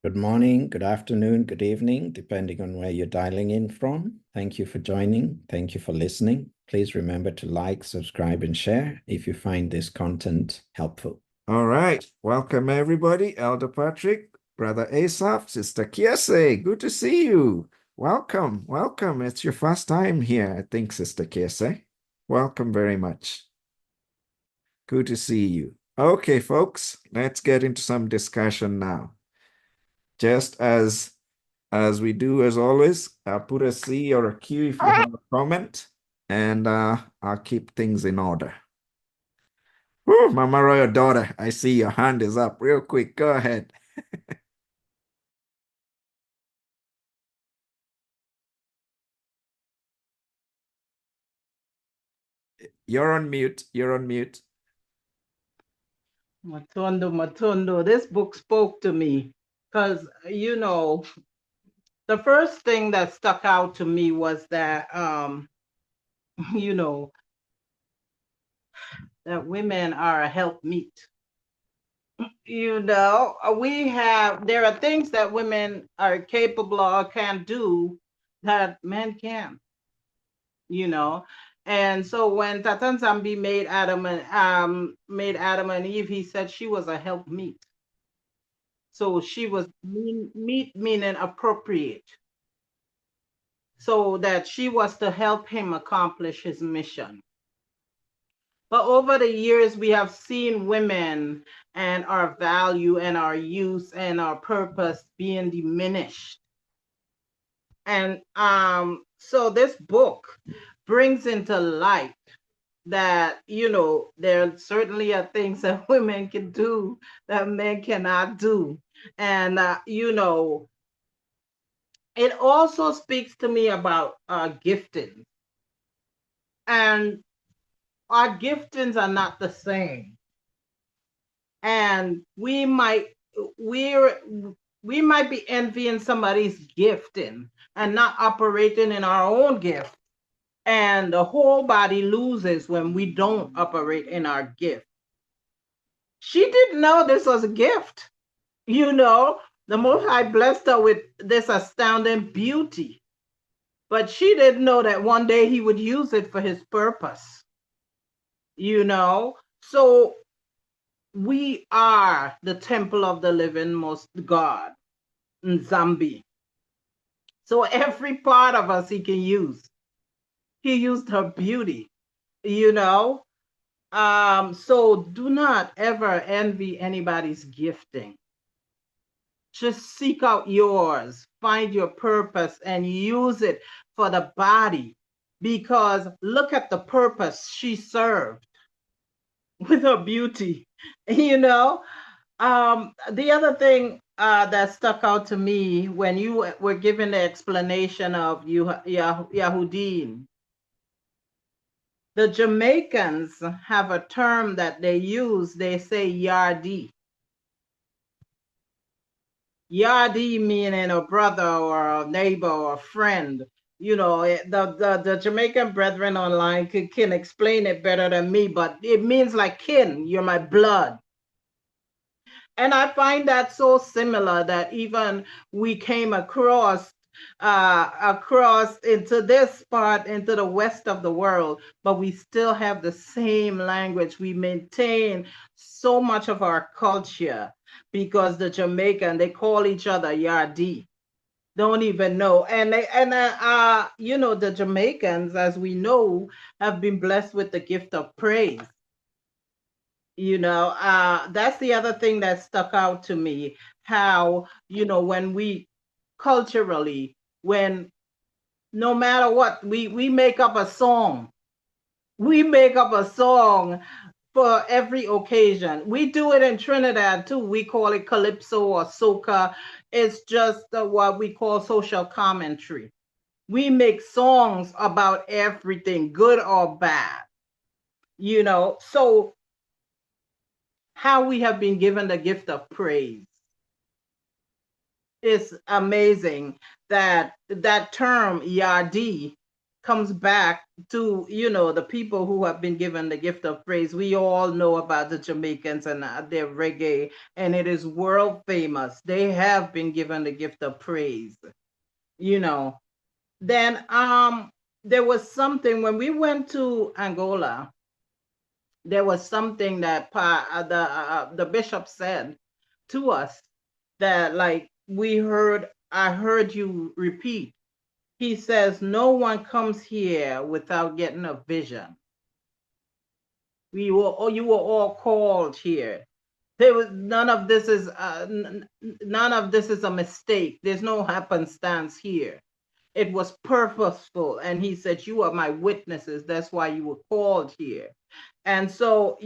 Good morning, good afternoon, good evening, depending on where you're dialing in from. Thank you for joining. Thank you for listening. Please remember to like, subscribe, and share if you find this content helpful. All right. Welcome, everybody. Elder Patrick, Brother Asaph, Sister Kiese. Good to see you. Welcome. Welcome. It's your first time here, I think, Sister Kiese. Welcome very much. Good to see you. Okay, folks, let's get into some discussion now. Just as we do as always, I'll put a C or a Q if you have a comment, and I'll keep things in order. Oh, Mama Royal daughter, I see your hand is up real quick. Go ahead. You're on mute. You're on mute. Matondo, this book spoke to me because, the first thing that stuck out to me was that, that women are a helpmeet. There are things that women are capable or can do that men can't, And so when Tatan Zambi made Adam and Eve, he said she was a helpmeet. So she was meet meaning appropriate. So that she was to help him accomplish his mission. But over the years, we have seen women and our value and our use and our purpose being diminished. And so this book brings into light that, there certainly are things that women can do that men cannot do. And, it also speaks to me about gifting. And our giftings are not the same. And we might be envying somebody's gifting and not operating in our own gift. And the whole body loses when we don't operate in our gift. She didn't know this was a gift. The Most High blessed her with this astounding beauty. But she didn't know that one day he would use it for his purpose. So we are the temple of the living most God, Nzambi. So every part of us he can use. He used her beauty, So do not ever envy anybody's gifting. Just seek out yours, find your purpose, and use it for the body. Because look at the purpose she served with her beauty, The other thing that stuck out to me when you were given the explanation of Yahudin, the Jamaicans have a term that they use. They say yardi. Yardi meaning a brother or a neighbor or a friend. The Jamaican brethren online can explain it better than me, but it means like kin. You're my blood. And I find that so similar that even we came across into this part, into the west of the world, but we still have the same language. We maintain so much of our culture because the Jamaican, they call each other Yardi. Don't even know. And the Jamaicans, as we know, have been blessed with the gift of praise. That's the other thing that stuck out to me, how, when we culturally, when no matter what, we make up a song. We make up a song for every occasion. We do it in Trinidad too. We call it calypso or soca. It's just what we call social commentary. We make songs about everything, good or bad. So how we have been given the gift of praise. It's amazing that term Yadi comes back to, the people who have been given the gift of praise. We all know about the Jamaicans and their reggae, and it is world famous. They have been given the gift of praise. Then there was something when we went to Angola. There was something that the bishop said to us that, like, I heard you repeat. He says, no one comes here without getting a vision. You were all called here. None of this is a mistake. There's no happenstance here. It was purposeful. And he said, you are my witnesses. That's why you were called here. And so,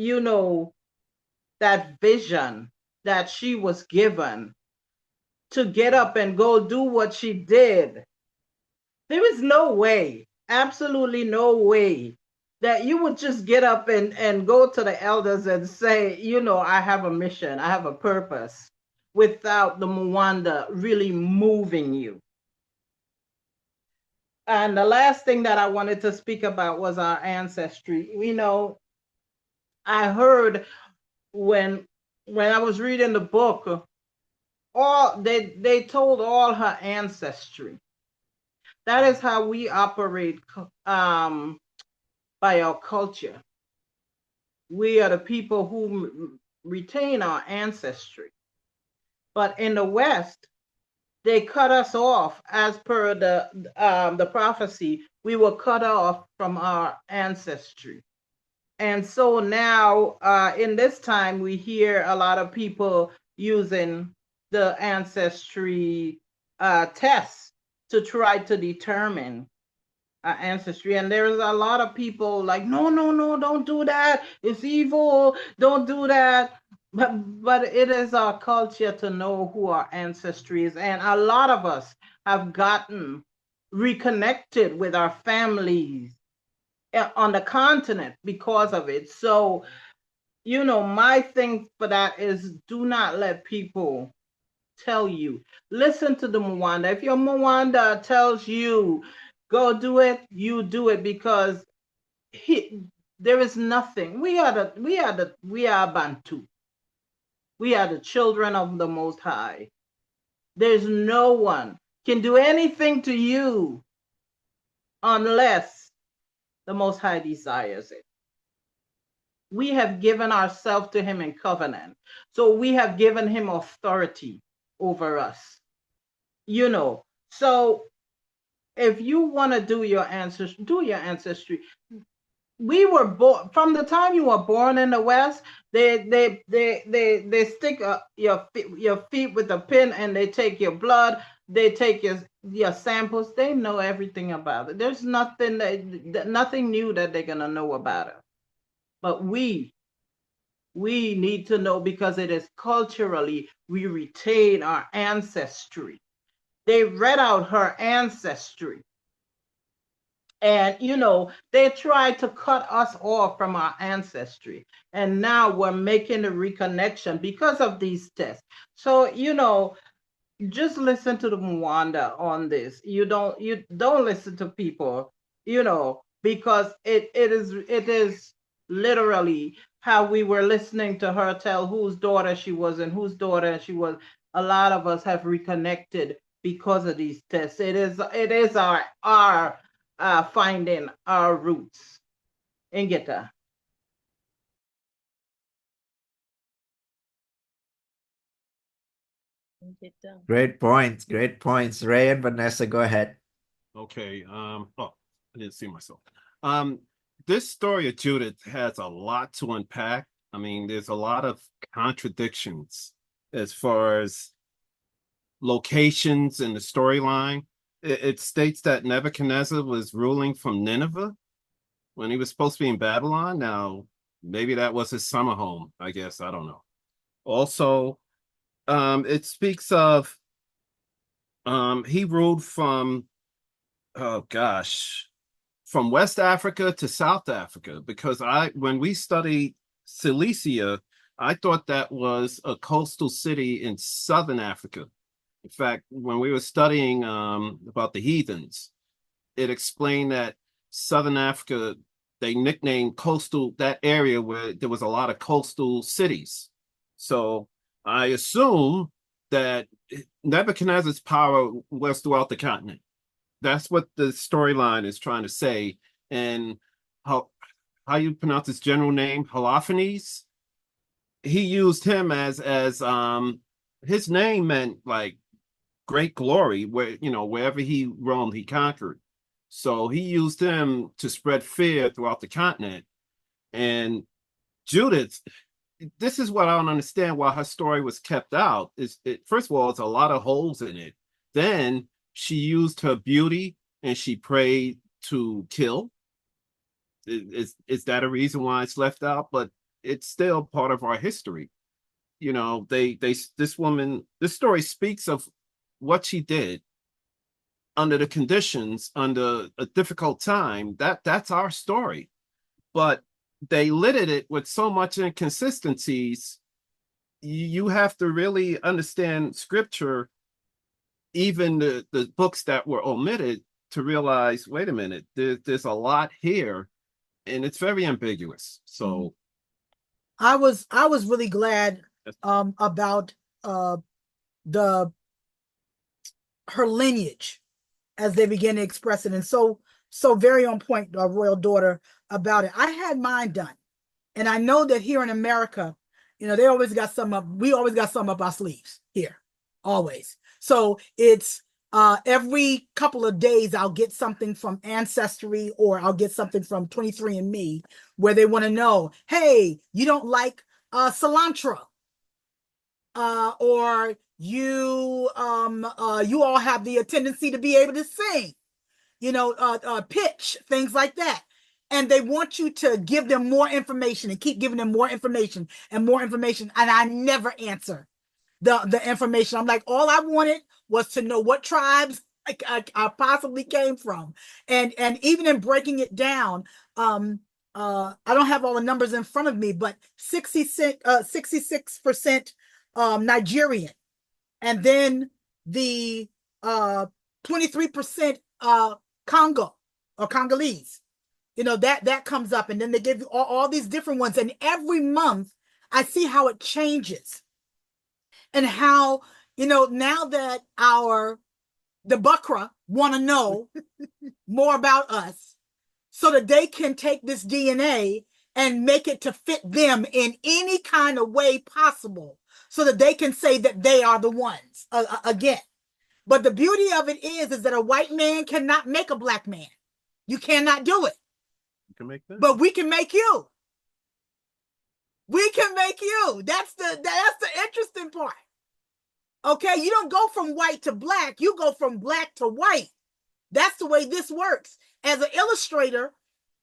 that vision that she was given to get up and go do what she did, there is no way, absolutely no way, that you would just get up and go to the elders and say, I have a mission, I have a purpose, without the Mwanda really moving you. And the last thing that I wanted to speak about was our ancestry. I heard when I was reading the book, they told all her ancestry. That is how we operate by our culture. We are the people who retain our ancestry. But in the West, they cut us off. As per the prophecy, we were cut off from our ancestry. And so now, in this time, we hear a lot of people using the ancestry tests to try to determine ancestry. And there's a lot of people like, no, don't do that. It's evil. Don't do that. But it is our culture to know who our ancestry is. And a lot of us have gotten reconnected with our families on the continent because of it. So, my thing for that is, do not let people tell you. Listen to the Mwanda. If your Mwanda tells you, go do it, you do it, because there is nothing. We are Bantu. We are the children of the Most High. There's no one can do anything to you unless the Most High desires it. We have given ourselves to him in covenant. So we have given him authority over us. So if you want to do your ancestry, do your ancestry. We were born from the time you were born in the West. They stick your feet with a pin, and they take your blood. They take your samples. They know everything about it. There's nothing new that they're gonna know about it. But we need to know, because it is culturally, we retain our ancestry. They read out her ancestry. And, they tried to cut us off from our ancestry. And now we're making a reconnection because of these tests. So, just listen to the Mwanda on this. You don't listen to people, because it is literally how we were listening to her tell whose daughter she was and whose daughter she was. A lot of us have reconnected because of these tests. It is our finding our roots. Ingeta. Great points. Great points. Ray and Vanessa, go ahead. Okay. I didn't see myself. This story of Judith has a lot to unpack. I mean, there's a lot of contradictions as far as locations in the storyline. It states that Nebuchadnezzar was ruling from Nineveh when he was supposed to be in Babylon. Now, maybe that was his summer home, I guess. I don't know. Also, it speaks of he ruled from, from West Africa to South Africa, because when we studied Cilicia, I thought that was a coastal city in Southern Africa. In fact, when we were studying about the heathens, it explained that Southern Africa, they nicknamed coastal, that area where there was a lot of coastal cities. So I assume that Nebuchadnezzar's power was throughout the continent. That's what the storyline is trying to say. And how you pronounce his general name, Holofernes? He used him as his name meant like great glory, where wherever he roamed, he conquered. So he used him to spread fear throughout the continent. And Judith, this is what I don't understand why her story was kept out. First of all, it's a lot of holes in it. Then she used her beauty and she prayed to kill. Is that a reason why it's left out? But it's still part of our history. This story speaks of what she did under the conditions, under a difficult time. That's our story. But they littered it with so much inconsistencies. You have to really understand scripture, even the books that were omitted, to realize, wait a minute, there's a lot here, and it's very ambiguous. So I was really glad about her lineage as they begin to express it, and so very on point, royal daughter, about it. I had mine done, and I know that here in America, they always got some up. We always got some up our sleeves here, always. So it's every couple of days I'll get something from Ancestry, or I'll get something from 23andMe, where they want to know, hey, you don't like cilantro, or you all have the tendency to be able to sing, pitch, things like that. And they want you to give them more information and keep giving them more information and more information. And I never answer the information. I'm like, all I wanted was to know what tribes I possibly came from. And even in breaking it down, I don't have all the numbers in front of me, but 66% Nigerian. And then the 23% Congo or Congolese, that comes up. And then they give you all these different ones. And every month I see how it changes, and how, now that the Bakra want to know more about us, so that they can take this DNA and make it to fit them in any kind of way possible, so that they can say that they are the ones again. But the beauty of it is that a white man cannot make a black man. You cannot do it. You can make that. But we can make you. We can make you. That's the interesting part. Okay, you don't go from white to black. You go from black to white. That's the way this works. As an illustrator,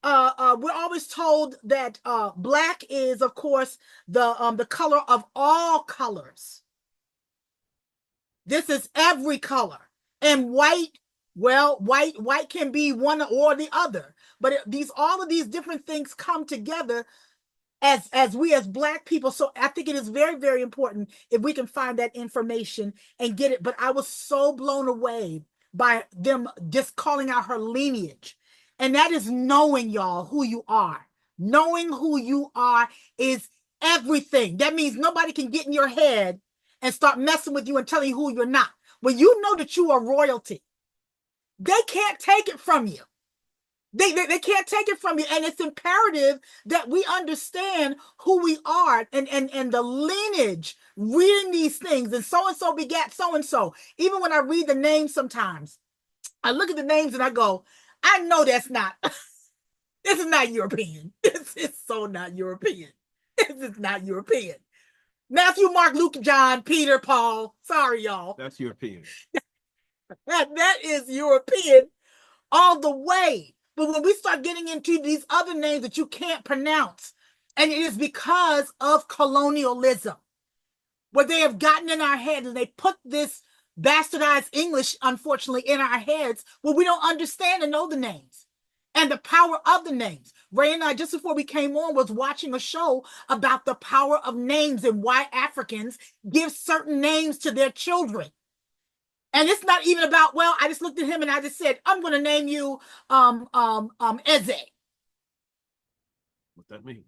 we're always told that black is, of course, the color of all colors. This is every color. And white, well, white can be one or the other. But all of these different things come together as we as Black people. So I think it is very, very important if we can find that information and get it. But I was so blown away by them just calling out her lineage. And that is knowing, y'all, who you are. Knowing who you are is everything. That means nobody can get in your head and start messing with you and telling you who you're not. When you know that you are royalty, they can't take it from you. They can't take it from you. And it's imperative that we understand who we are and the lineage, reading these things. And so begat so-and-so. Even when I read the names sometimes, I look at the names and I go, I know that's not, this is not European. This is so not European. This is not European. Matthew, Mark, Luke, John, Peter, Paul. Sorry, y'all. That's European. That is European all the way. But when we start getting into these other names that you can't pronounce, and it is because of colonialism, what they have gotten in our heads, and they put this bastardized English, unfortunately, in our heads, where we don't understand and know the names and the power of the names. Ray and I, just before we came on, was watching a show about the power of names and why Africans give certain names to their children. And it's not even about, well, I just looked at him and I just said, I'm going to name you Eze. What that mean?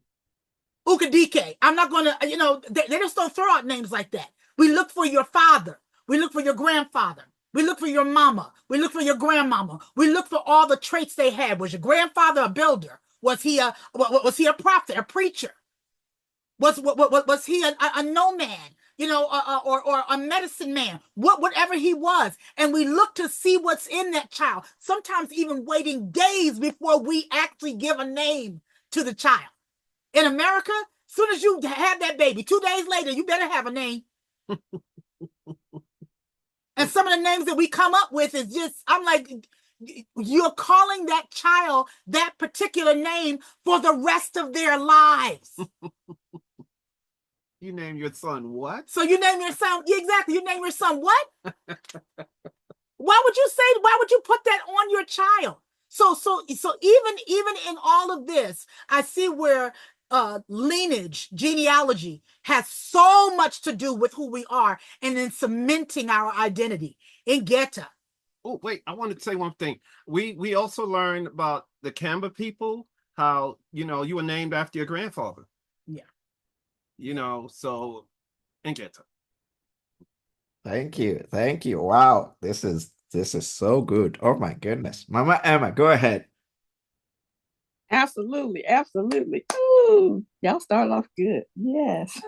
Ukadike. I'm not going to, they just don't throw out names like that. We look for your father. We look for your grandfather. We look for your mama. We look for your grandmama. We look for all the traits they had. Was your grandfather a builder? Was he a prophet, a preacher? Was he a nomad? Or a medicine man, whatever he was. And we look to see what's in that child, sometimes even waiting days before we actually give a name to the child. In America, as soon as you have that baby, 2 days later, you better have a name. And some of the names that we come up with is just, I'm like, you're calling that child that particular name for the rest of their lives. You name your son what? So you name your son, exactly. You name your son what? Why would you put that on your child? So even in all of this, I see where lineage, genealogy has so much to do with who we are and in cementing our identity in Geta. Oh, wait, I wanted to say one thing. We also learned about the Kamba people, how, you were named after your grandfather. Yeah. So and Geta. Thank you. Wow, this is so good. Oh my goodness. Mama Emma, go ahead. Absolutely. Ooh, y'all started off good. Yes.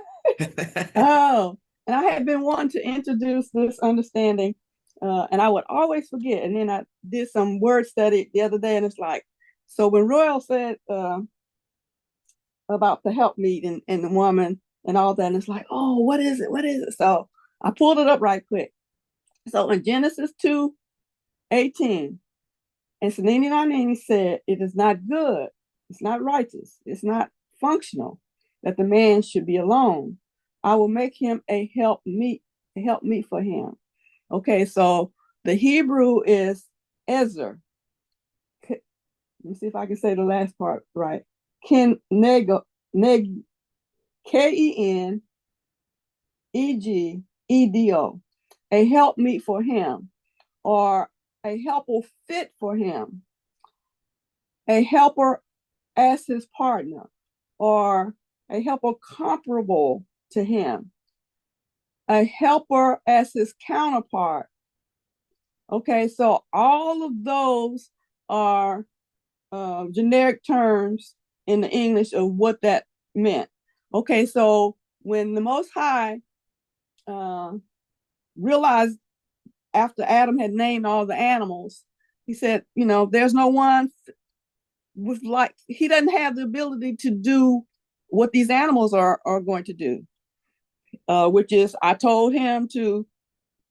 Oh, and I had been wanting to introduce this understanding, and I would always forget. And then I did some word study the other day, and it's like, so when Royal said about the helpmeet and the woman and all that, and it's like, oh, what is it? So I pulled it up right quick. So in Genesis 2:18, and Sanini Nanini said, it is not good, it's not righteous, it's not functional that the man should be alone. I will make him a help meet for him. Okay, so the Hebrew is Ezer. Let me see if I can say the last part right. Kenegedo, a help meet for him, or a helper fit for him, a helper as his partner, or a helper comparable to him, a helper as his counterpart. Okay, so all of those are generic terms in the English of what that meant. Okay, so when the Most High realized after Adam had named all the animals, he said, there's no one with he doesn't have the ability to do what these animals are going to do, which is, I told him to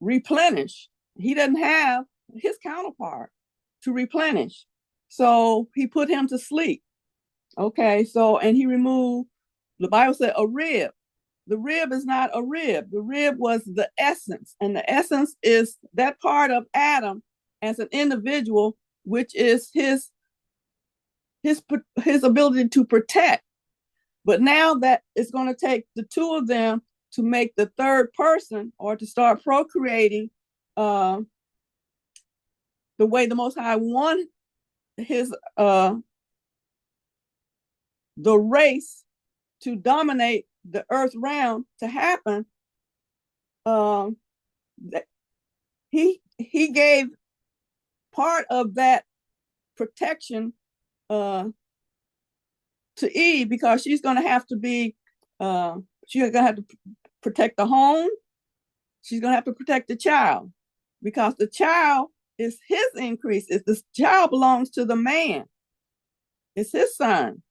replenish. He doesn't have his counterpart to replenish. So he put him to sleep. Okay, so, and he removed, the Bible said, a rib. The rib is not a rib. The rib was the essence, and the essence is that part of Adam as an individual, which is his ability to protect. But now that it's going to take the two of them to make the third person, or to start procreating the way the Most High wanted his the race to dominate the earth realm to happen. He gave part of that protection to Eve, because she's going to have to be she's going to have to protect the home. She's going to have to protect the child, because the child is his increase. If the child belongs to the man, it's his son.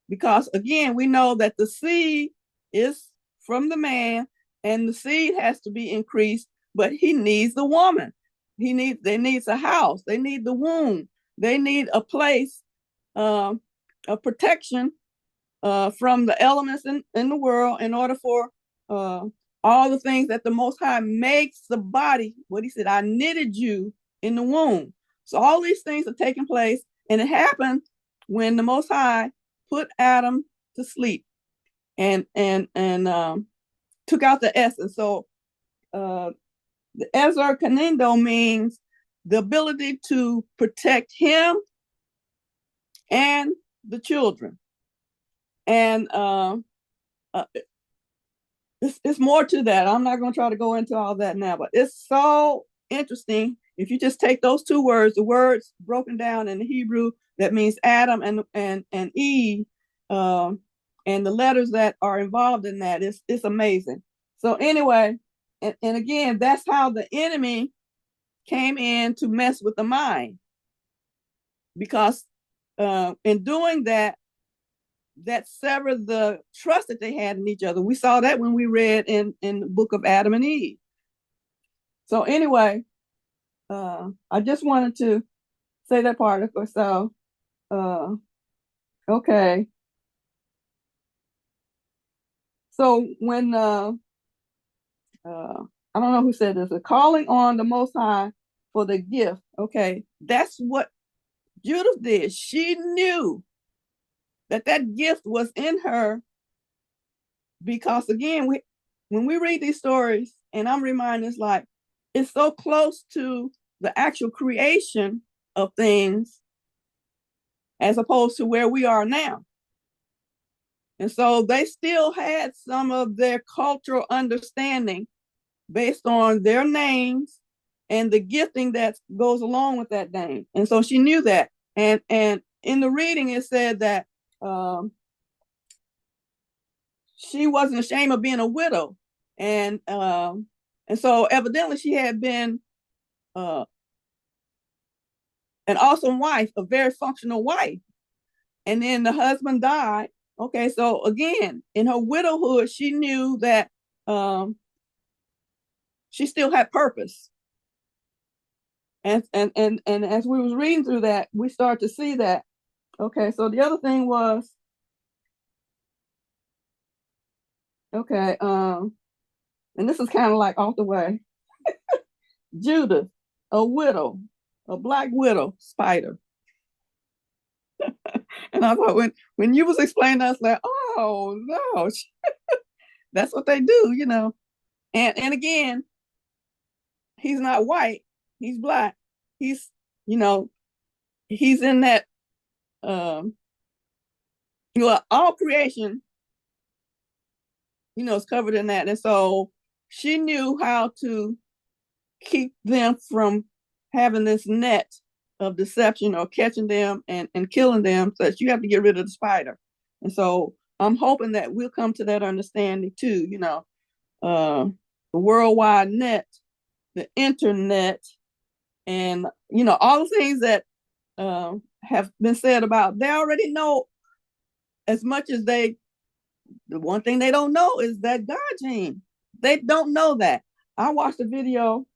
Because again, we know that the seed is from the man, and the seed has to be increased, but he needs the woman. They needs a house. They need the womb. They need a place of protection from the elements in the world, in order for all the things that the Most High makes the body. What he said, I knitted you in the womb. So all these things are taking place, and it happened when the Most High put Adam to sleep and took out the essence. So The Ezer Kenendo means the ability to protect him and the children. And it's more to that. I'm not going to try to go into all that now, but it's so interesting. If you just take those two words, the words broken down in the Hebrew, that means Adam and Eve, and the letters that are involved in that, it's amazing. So anyway, and again, that's how the enemy came in to mess with the mind. Because in doing that, that severed the trust that they had in each other. We saw that when we read in the book of Adam and Eve. So anyway, I just wanted to say that part of it. So, okay. So when, I don't know who said this, the calling on the Most High for the gift. Okay, that's what Judith did. She knew that gift was in her, because again, when we read these stories, and I'm reminded, it's like, it's so close to the actual creation of things as opposed to where we are now. And so they still had some of their cultural understanding based on their names and the gifting that goes along with that name. And so she knew that. And in the reading, it said that she wasn't ashamed of being a widow. And so evidently she had been an awesome wife, a very functional wife. And then the husband died. Okay, so again, in her widowhood, she knew that she still had purpose. And as we was reading through that, we started to see that. Okay, so the other thing was, okay, and this is kind of like off the way. Judith, a widow, a black widow spider. And I thought when you was explaining that, I was like, oh no, that's what they do, you know. And again, he's not white, he's black. He's, you know, he's in that, you know, all creation, you know, is covered in that. And so she knew how to keep them from having this net of deception or catching them and killing them, so that you have to get rid of the spider. And so I'm hoping that we'll come to that understanding too, you know, the worldwide net, the internet, and, you know, all the things that have been said about, they already know as much as the one thing they don't know is that God gene. They don't know that. I watched a video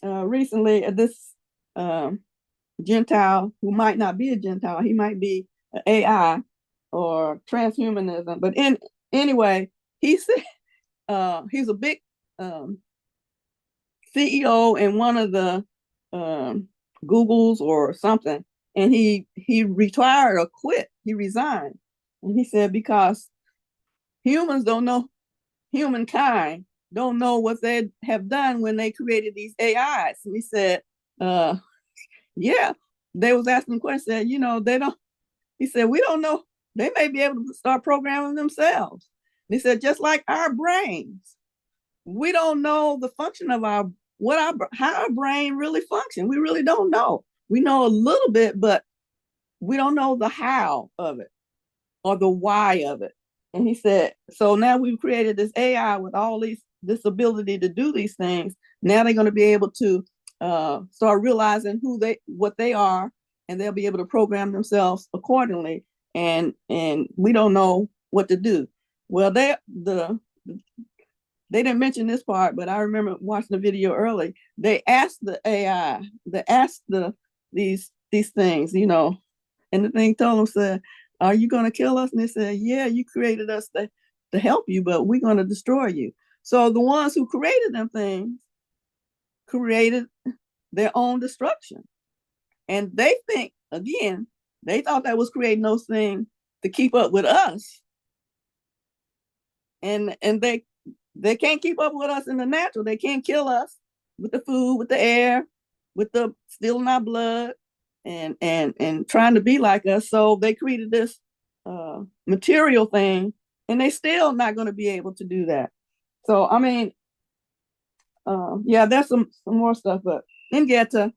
recently of this Gentile who might not be a Gentile. He might be an AI or transhumanism. But anyway, he said he's a big CEO in one of the Googles or something. And he retired or quit. He resigned. And he said, because humans don't know, humankind don't know what they have done when they created these AIs. And he said, yeah, they was asking questions, you know, they don't, he said, we don't know, they may be able to start programming themselves. And he said, just like our brains, we don't know the function of how our brain really functions. We really don't know. We know a little bit, but we don't know the how of it or the why of it. And he said, so now we've created this AI with all this ability to do these things. Now they're going to be able to start realizing what they are, and they'll be able to program themselves accordingly. And we don't know what to do. Well, they didn't mention this part, but I remember watching the video early. They asked the AI, they asked these things, you know, and the thing told them, said, are you going to kill us? And they said, yeah, you created us to help you, but we're going to destroy you. So the ones who created them things created their own destruction. And they think, again, they thought that was creating those things to keep up with us. And they can't keep up with us in the natural. They can't kill us. with the food, with the air, with the stealing our blood, and trying to be like us. So they created this material thing, and they still not going to be able to do that. So I mean, yeah, there's some more stuff, but Ingeta.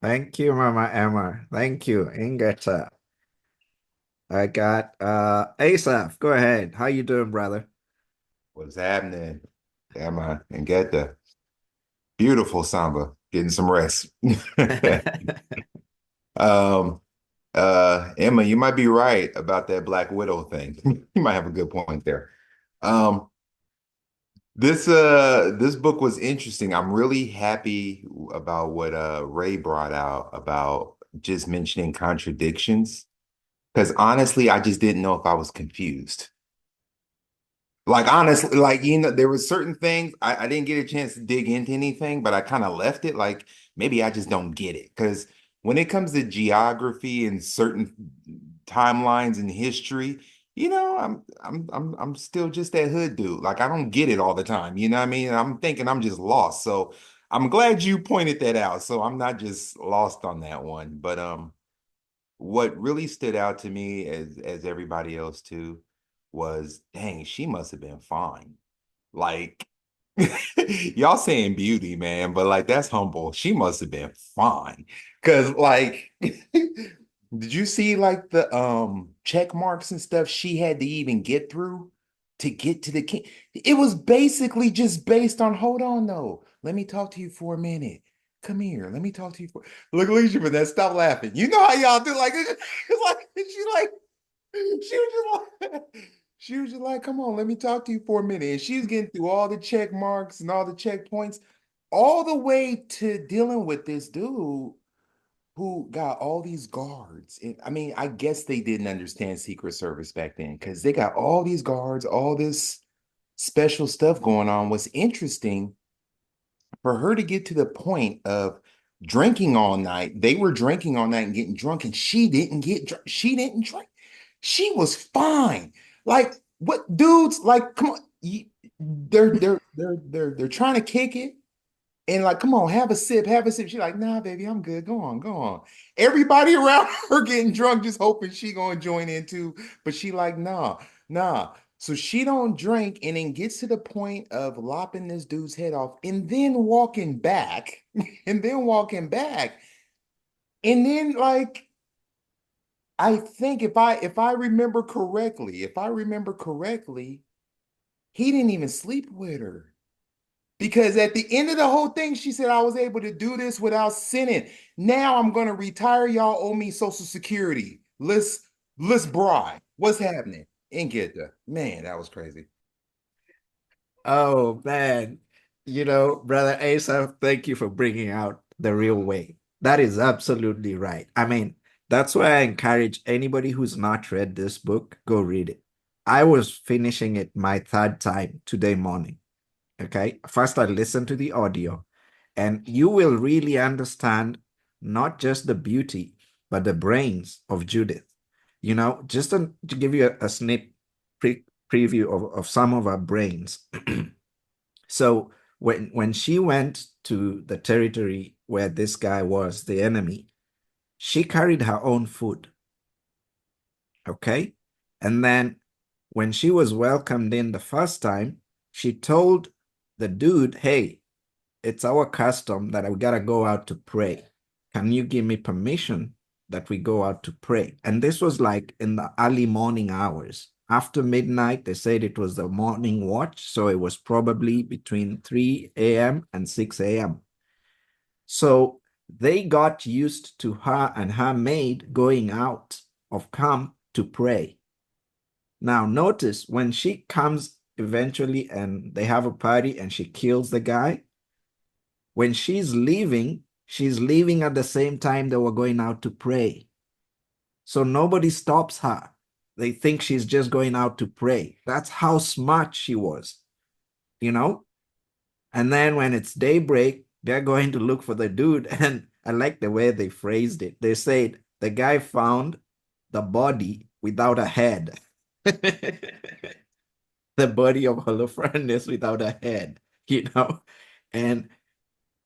Thank you, Mama Emma. Thank you, Ingeta. I got Asaph. Go ahead. How you doing, brother? What's happening? Emma and get the beautiful samba, getting some rest. Um, Emma, you might be right about that Black Widow thing. You might have a good point there. Um, this book was interesting. I'm really happy about what Ray brought out about just mentioning contradictions. Because honestly, I just didn't know if I was confused. Like honestly, like there were certain things I didn't get a chance to dig into anything, but I kind of left it like maybe I just don't get it. Because when it comes to geography and certain timelines in history, I'm still just that hood dude. Like I don't get it all the time. You know what I mean? I'm thinking I'm just lost. So I'm glad you pointed that out. So I'm not just lost on that one. But what really stood out to me as everybody else too was, dang, she must have been fine. Like y'all saying beauty, man, but like that's humble. She must have been fine. Cause like did you see like the check marks and stuff she had to even get through to get to the king? It was basically just based on, hold on though. Let me talk to you for a minute. Come here. Let me talk to you for look at you for that. Stop laughing. You know how y'all do like it's like she was just like she was just like, come on, let me talk to you for a minute. And she's getting through all the check marks and all the checkpoints, all the way to dealing with this dude who got all these guards. And I mean, I guess they didn't understand Secret Service back then because they got all these guards, all this special stuff going on. What's interesting for her to get to the point of drinking all night, they were drinking all night and getting drunk, and she didn't get drunk. She didn't drink. She was fine. Like what dudes like? Come on, they're trying to kick it. And like, come on, have a sip, have a sip. She's like, nah, baby, I'm good. Go on, go on. Everybody around her getting drunk, just hoping she gonna join in too. But she like, nah, nah. So she don't drink and then gets to the point of lopping this dude's head off and then walking back and then walking back. And then like, I think if I remember correctly, he didn't even sleep with her. Because at the end of the whole thing, she said, I was able to do this without sinning. Now I'm going to retire. Y'all owe me Social Security. Let's bribe. What's happening? And get the man, that was crazy. Oh man, brother Asa, thank you for bringing out the real way. That is absolutely right. I mean, that's why I encourage anybody who's not read this book, go read it. I was finishing it my third time today morning. Okay. First, I listened to the audio, and you will really understand not just the beauty, but the brains of Judith. Just to give you a preview of some of her brains. So when she went to the territory where this guy was, the enemy, she carried her own food. Okay. And then when she was welcomed in the first time, she told the dude, hey, it's our custom that we gotta go out to pray. Can you give me permission that we go out to pray? And this was like in the early morning hours. After midnight, they said it was the morning watch. So it was probably between 3 a.m. and 6 a.m. So they got used to her and her maid going out of camp to pray. Now, notice when she comes eventually and they have a party and she kills the guy, when she's leaving at the same time they were going out to pray. So nobody stops her. They think she's just going out to pray. That's how smart she was, And then when it's daybreak, they're going to look for the dude. And I like the way they phrased it. They said the guy found the body without a head. The body of Holofernes without a head, And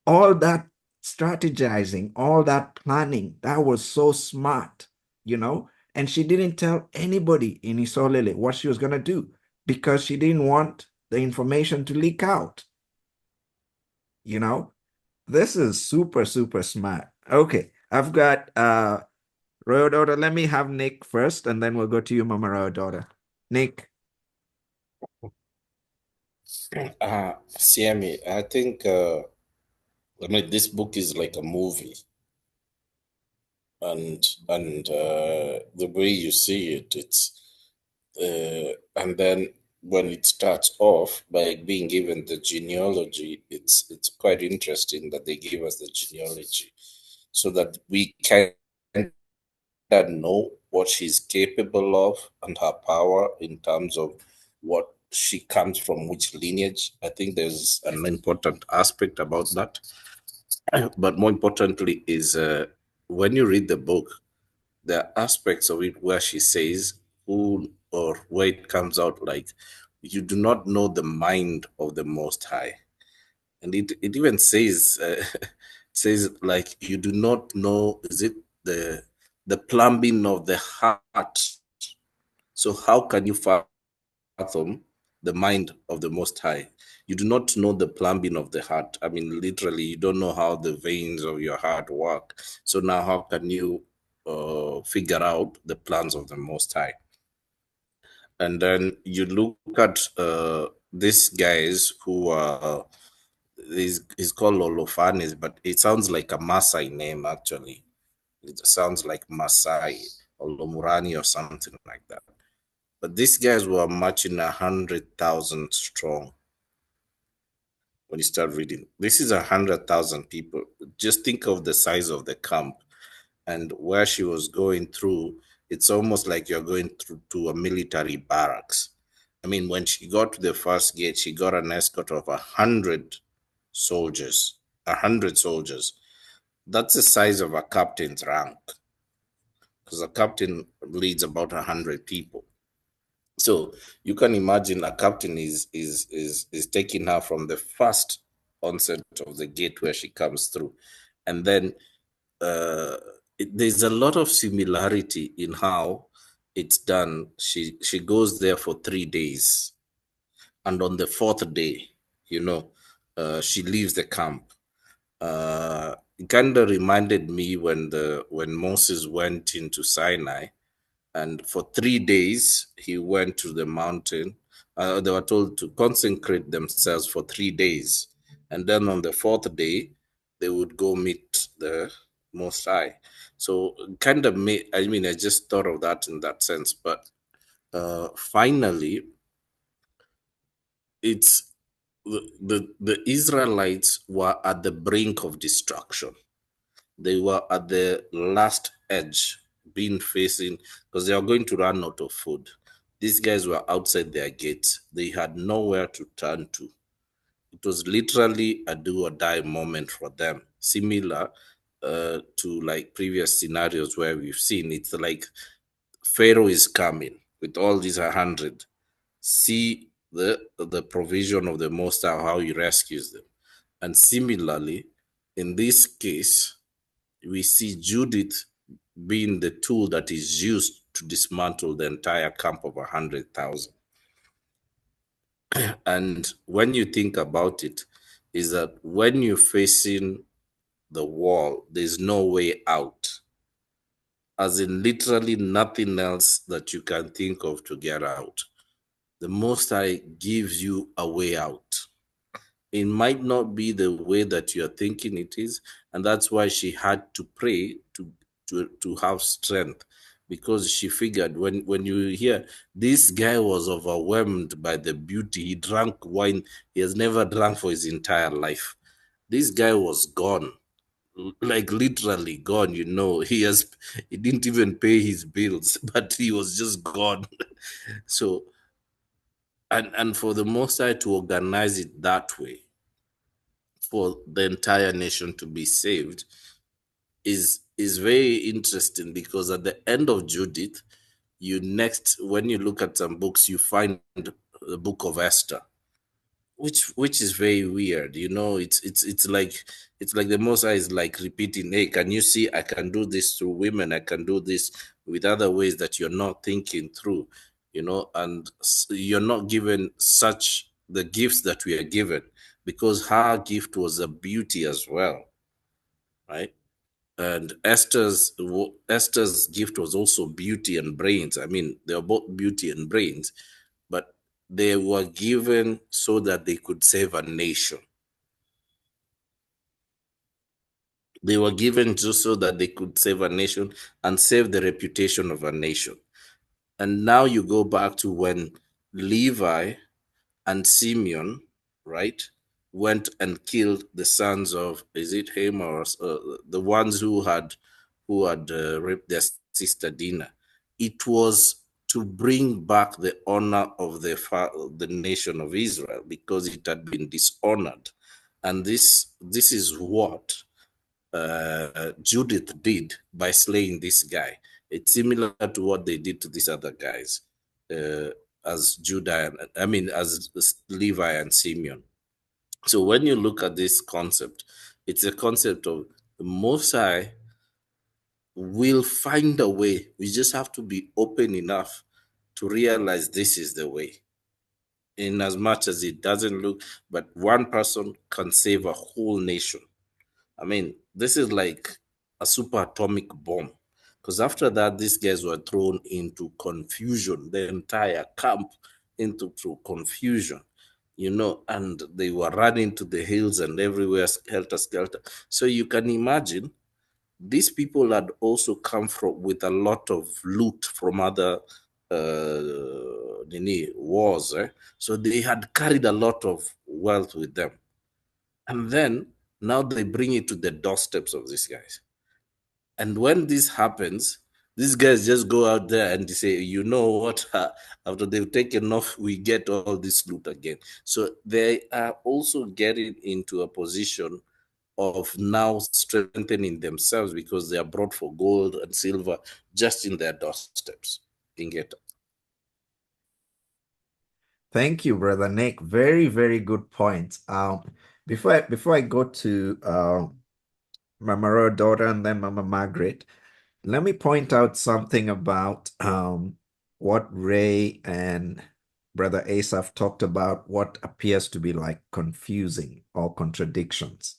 all that strategizing, all that planning, that was so smart, you know? And she didn't tell anybody in Isolele what she was going to do because she didn't want the information to leak out. You know, this is super, super smart. Okay, I've got Royal Daughter. Let me have Nick first, and then we'll go to you, Mama Royal Daughter. Nick. Siami, I think this book is like a movie, and the way you see it, it's and then when it starts off by being given the genealogy, it's quite interesting that they give us the genealogy so that we can know what she's capable of and her power in terms of what she comes from, which lineage. I think there's an important aspect about that. But more importantly is when you read the book, there are aspects of it where she says who or where it comes out like you do not know the mind of the Most High. And it even says says like you do not know, is it the plumbing of the heart? So how can you fathom the mind of the Most High? You do not know the plumbing of the heart. I mean, literally, you don't know how the veins of your heart work. So now, how can you figure out the plans of the Most High? And then you look at these guys who are, he's called Lolofanes, but it sounds like a Maasai name, actually. It sounds like Maasai or Lomurani or something like that. But these guys were marching 100,000 strong. When you start reading, this is 100,000 people. Just think of the size of the camp and where she was going through. It's almost like you're going through to a military barracks. I mean, when she got to the first gate, she got an escort of 100 soldiers. 100 soldiers. That's the size of a captain's rank, because a captain leads about 100 people. So you can imagine a captain is taking her from the first onset of the gate where she comes through, and then there's a lot of similarity in how it's done. She goes there for 3 days, and on the fourth day, she leaves the camp. It kind of reminded me when Moses went into Sinai. And for 3 days, he went to the mountain. They were told to consecrate themselves for 3 days. And then on the fourth day, they would go meet the Most High. So kind of I just thought of that in that sense. But finally, it's the Israelites were at the brink of destruction. They were at the last edge, facing, because they are going to run out of food. These guys were outside their gates. They had nowhere to turn to. It was literally a do or die moment for them, similar to like previous scenarios where we've seen. It's like Pharaoh is coming with all these 100. See the provision of the Most High, how he rescues them. And similarly, in this case, we see Judith being the tool that is used to dismantle the entire camp of 100,000. And when you think about it, is that when you're facing the wall, there's no way out. As in literally nothing else that you can think of to get out. The Most High gives you a way out. It might not be the way that you're thinking it is, and that's why she had to pray to have strength, because she figured when you hear this guy was overwhelmed by the beauty, he drank wine he has never drunk for his entire life. This guy was gone, like literally gone. He didn't even pay his bills, but he was just gone. So and for the Most High to organize it that way, for the entire nation to be saved, is very interesting, because at the end of Judith, when you look at some books, you find the book of Esther, which is very weird. You know, it's like the Most High is like repeating, hey, can you see I can do this through women, I can do this with other ways that you're not thinking through, you know, and you're not given such the gifts that we are given, because her gift was a beauty as well, right? And Esther's gift was also beauty and brains. I mean, they were both beauty and brains, but they were given so that they could save a nation. They were given just so that they could save a nation and save the reputation of a nation. And now you go back to when Levi and Simeon, right, went and killed the sons of, is it Ham or the ones who had raped their sister Dinah. It was to bring back the honor of the nation of Israel, because it had been dishonored. And this is what Judith did by slaying this guy. It's similar to what they did to these other guys, as Levi and Simeon. So when you look at this concept, it's a concept of the Most High will find a way. We just have to be open enough to realize this is the way. In as much as it doesn't look, but one person can save a whole nation. I mean, this is like a super atomic bomb. Because after that, these guys were thrown into confusion, the entire camp into confusion, you know, and they were running to the hills and everywhere, helter skelter. So you can imagine these people had also come with a lot of loot from other wars. So they had carried a lot of wealth with them. And then now they bring it to the doorsteps of these guys. And when this happens, these guys just go out there and they say, you know what, after they've taken off, we get all this loot again. So they are also getting into a position of now strengthening themselves, because they are brought for gold and silver just in their doorsteps. Ingeta. Thank you, Brother Nick. Very, very good points. Before I go to Mama Royal Daughter and then Mama Margaret, let me point out something about what Ray and Brother Asaph talked about, what appears to be like confusing or contradictions.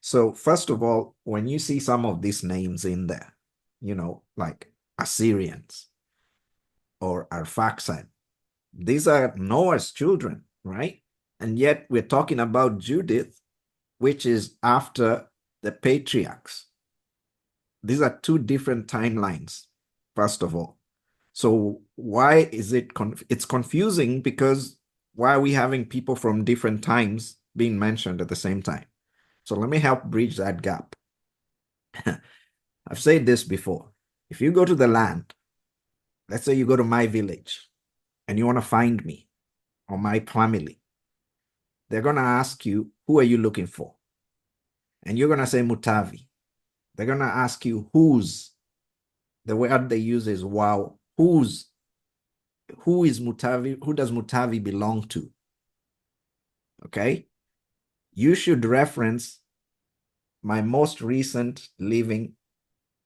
So first of all, when you see some of these names in there, you know, like Assyrians or Arphaxad, these are Noah's children, right? And yet we're talking about Judith, which is after the patriarchs. These are two different timelines, first of all. So why is it's confusing, because why are we having people from different times being mentioned at the same time? So let me help bridge that gap. I've said this before. If you go to the land, let's say you go to my village and you want to find me or my family, they're going to ask you, who are you looking for? And you're going to say Mutavi. They're going to ask you, whose. The word they use is wow. Whose? Who is Mutavi? Who does Mutavi belong to? Okay? You should reference my most recent living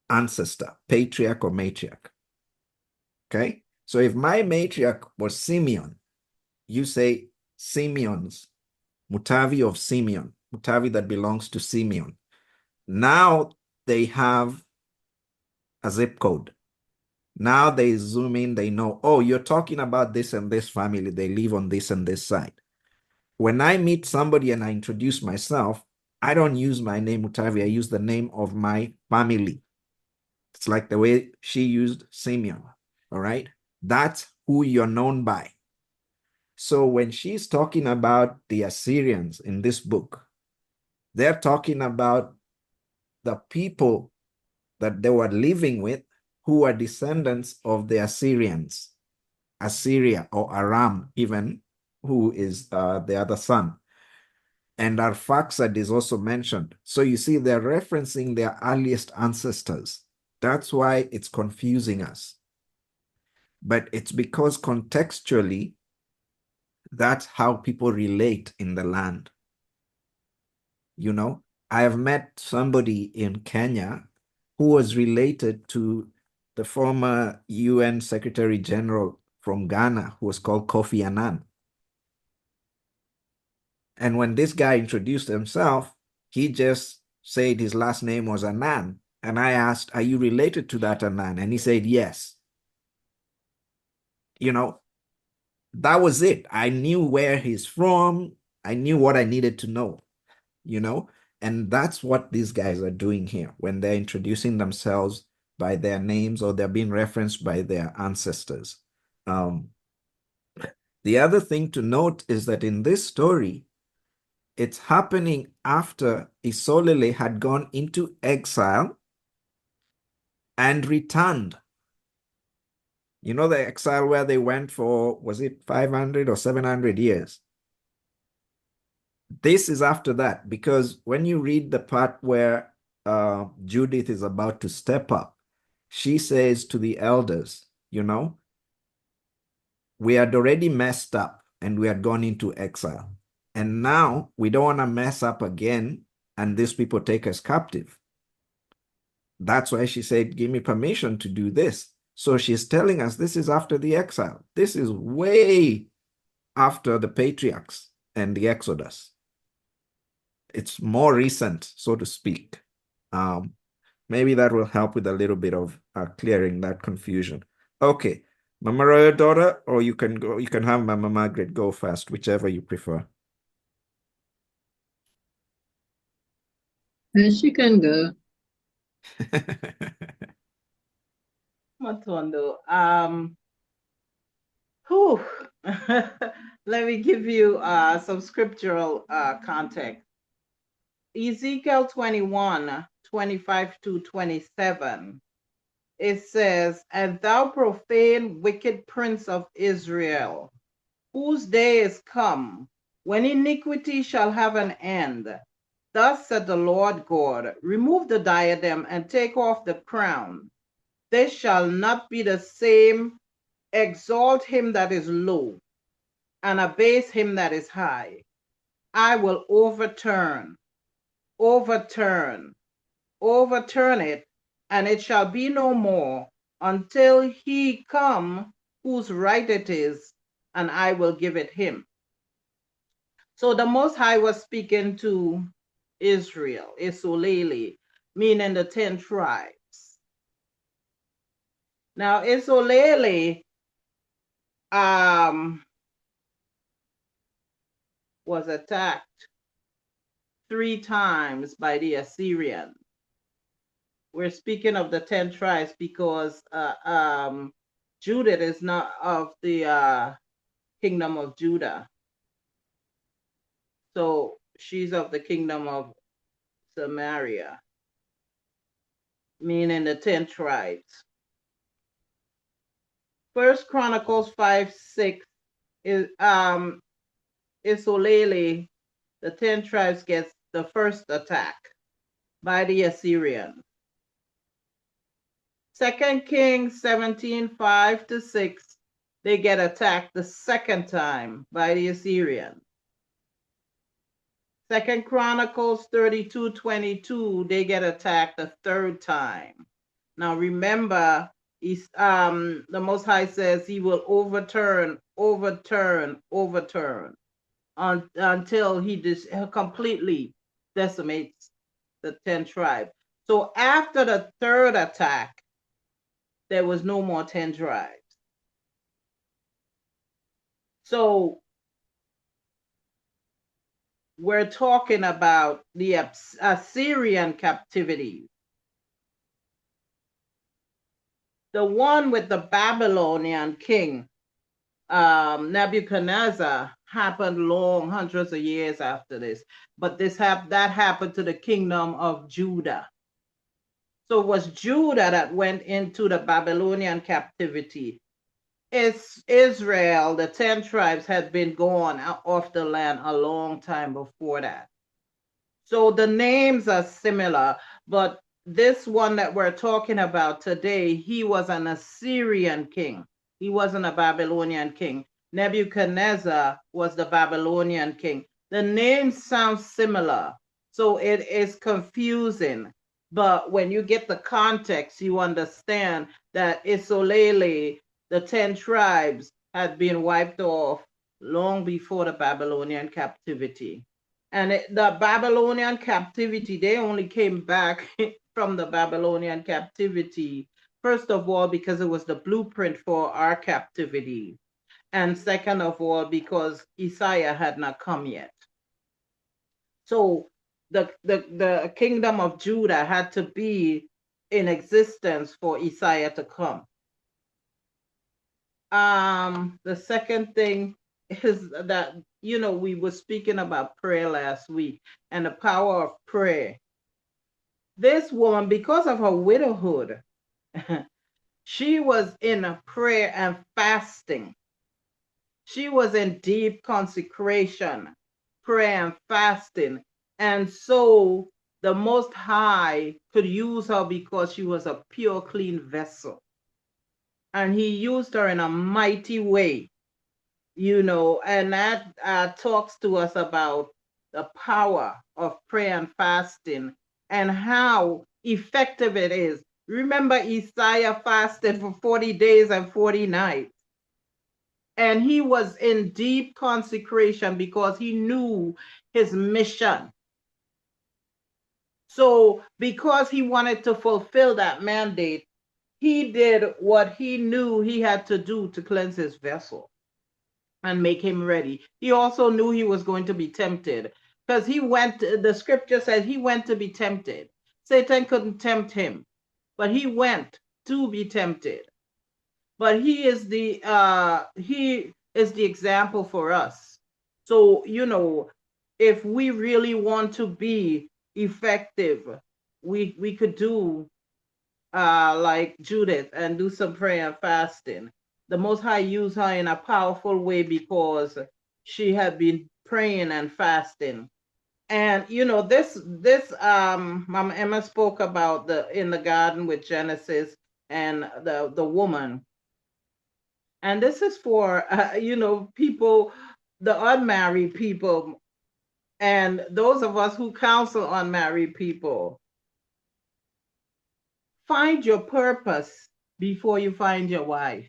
ancestor, patriarch or matriarch. Okay? So if my matriarch was Simeon, you say Simeon's, Mutavi of Simeon, Mutavi that belongs to Simeon. Now they have a zip code. Now they zoom in, they know, oh, you're talking about this and this family. They live on this and this side. When I meet somebody and I introduce myself, I don't use my name Mutavi. I use the name of my family. It's like the way she used Simeon. All right. That's who you're known by. So when she's talking about the Assyrians in this book, they're talking about the people that they were living with who are descendants of the Assyrians, Assyria or Aram even, who is the other son. And Arphaxad is also mentioned. So you see, they're referencing their earliest ancestors. That's why it's confusing us. But it's because contextually, That's how people relate in the land. You know, I have met somebody in Kenya who was related to the former UN Secretary General from Ghana, who was called Kofi Annan. And when this guy introduced himself, he just said his last name was Annan. And I asked, are you related to that Annan? And he said, yes. You know, that was it. I knew where he's from. I knew what I needed to know, you know? And that's what these guys are doing here when they're introducing themselves by their names or they're being referenced by their ancestors. The other thing to note is that in this story, it's happening after Isolele had gone into exile and returned. You know, the exile where they went for, was it 500 or 700 years? This is after that, because when you read the part where Judith is about to step up, she says to the elders, you know, we had already messed up and we had gone into exile. And now we don't want to mess up again and these people take us captive. That's why she said, give me permission to do this. So she's telling us this is after the exile. This is way after the patriarchs and the Exodus. It's more recent, so to speak. Maybe that will help with a little bit of clearing that confusion. Okay, Mama Royal daughter, or you can go. You can have Mama Margaret go first, whichever you prefer. She can go. Matondo. Let me give you some scriptural context. Ezekiel 21, 25 to 27. It says, and thou profane wicked prince of Israel, whose day is come, when iniquity shall have an end. Thus said the Lord God, remove the diadem and take off the crown. This shall not be the same. Exalt him that is low, and abase him that is high. I will overturn it, and it shall be no more until he come whose right it is, and I will give it him. So the Most High was speaking to Israel, Isolele, meaning the 10 tribes. Now, Isolele was attacked 3 times by the Assyrians. We're speaking of the 10 tribes because Judith is not of the kingdom of Judah. So she's of the kingdom of Samaria, meaning the 10 tribes. 1 Chronicles 5:6 is Isolele, the 10 tribes gets the first attack by the Assyrians. 2 Kings 17:5 to 6, they get attacked the second time by the Assyrians. 2 Chronicles 32:22, they get attacked the third time. Now remember, the Most High says he will overturn until he completely decimates the 10 tribes. So after the third attack, there was no more 10 tribes. So we're talking about the Assyrian captivity. The one with the Babylonian king, Nebuchadnezzar, happened long hundreds of years after this. But that happened to the kingdom of Judah. So it was Judah that went into the Babylonian captivity. It's Israel, the 10 tribes had been gone off the land a long time before that. So the names are similar, but this one that we're talking about today, he was an Assyrian king. He wasn't a Babylonian king. Nebuchadnezzar was the Babylonian king. The names sound similar, so it is confusing. But when you get the context, you understand that Isolele, the 10 tribes, had been wiped off long before the Babylonian captivity. And the Babylonian captivity, they only came back from the Babylonian captivity, first of all, because it was the blueprint for our captivity. And second of all, because Isaiah had not come yet. So the kingdom of Judah had to be in existence for Isaiah to come. The second thing is that, we were speaking about prayer last week and the power of prayer. This woman, because of her widowhood, she was in a prayer and fasting. She was in deep consecration, prayer and fasting. And so the Most High could use her because she was a pure, clean vessel. And he used her in a mighty way, and that talks to us about the power of prayer and fasting and how effective it is. Remember, Isaiah fasted for 40 days and 40 nights. And he was in deep consecration because he knew his mission. So because he wanted to fulfill that mandate, he did what he knew he had to do to cleanse his vessel and make him ready. He also knew he was going to be tempted because the scripture says he went to be tempted. Satan couldn't tempt him, but he went to be tempted. But he is the example for us. So, if we really want to be effective, we could do like Judith and do some prayer and fasting. The Most High used her in a powerful way because she had been praying and fasting. And this Mama Emma spoke about in the garden with Genesis and the woman. And this is for people, the unmarried people, and those of us who counsel unmarried people. Find your purpose before you find your wife.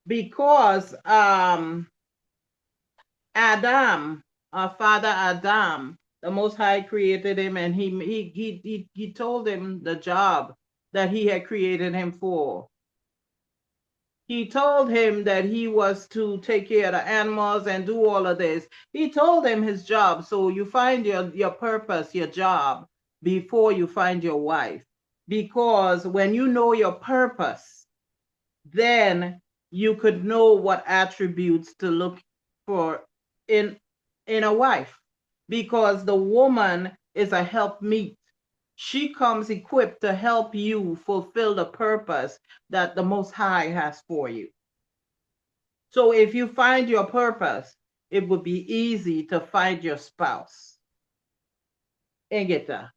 Because Adam, our father Adam, the Most High created him, and he told him the job that he had created him for. He told him that he was to take care of the animals and do all of this. He told him his job. So you find your purpose, your job, before you find your wife. Because when you know your purpose, then you could know what attributes to look for in a wife. Because the woman is a helpmeet. She comes equipped to help you fulfill the purpose that the Most High has for you. So if you find your purpose, it would be easy to find your spouse. Engeta.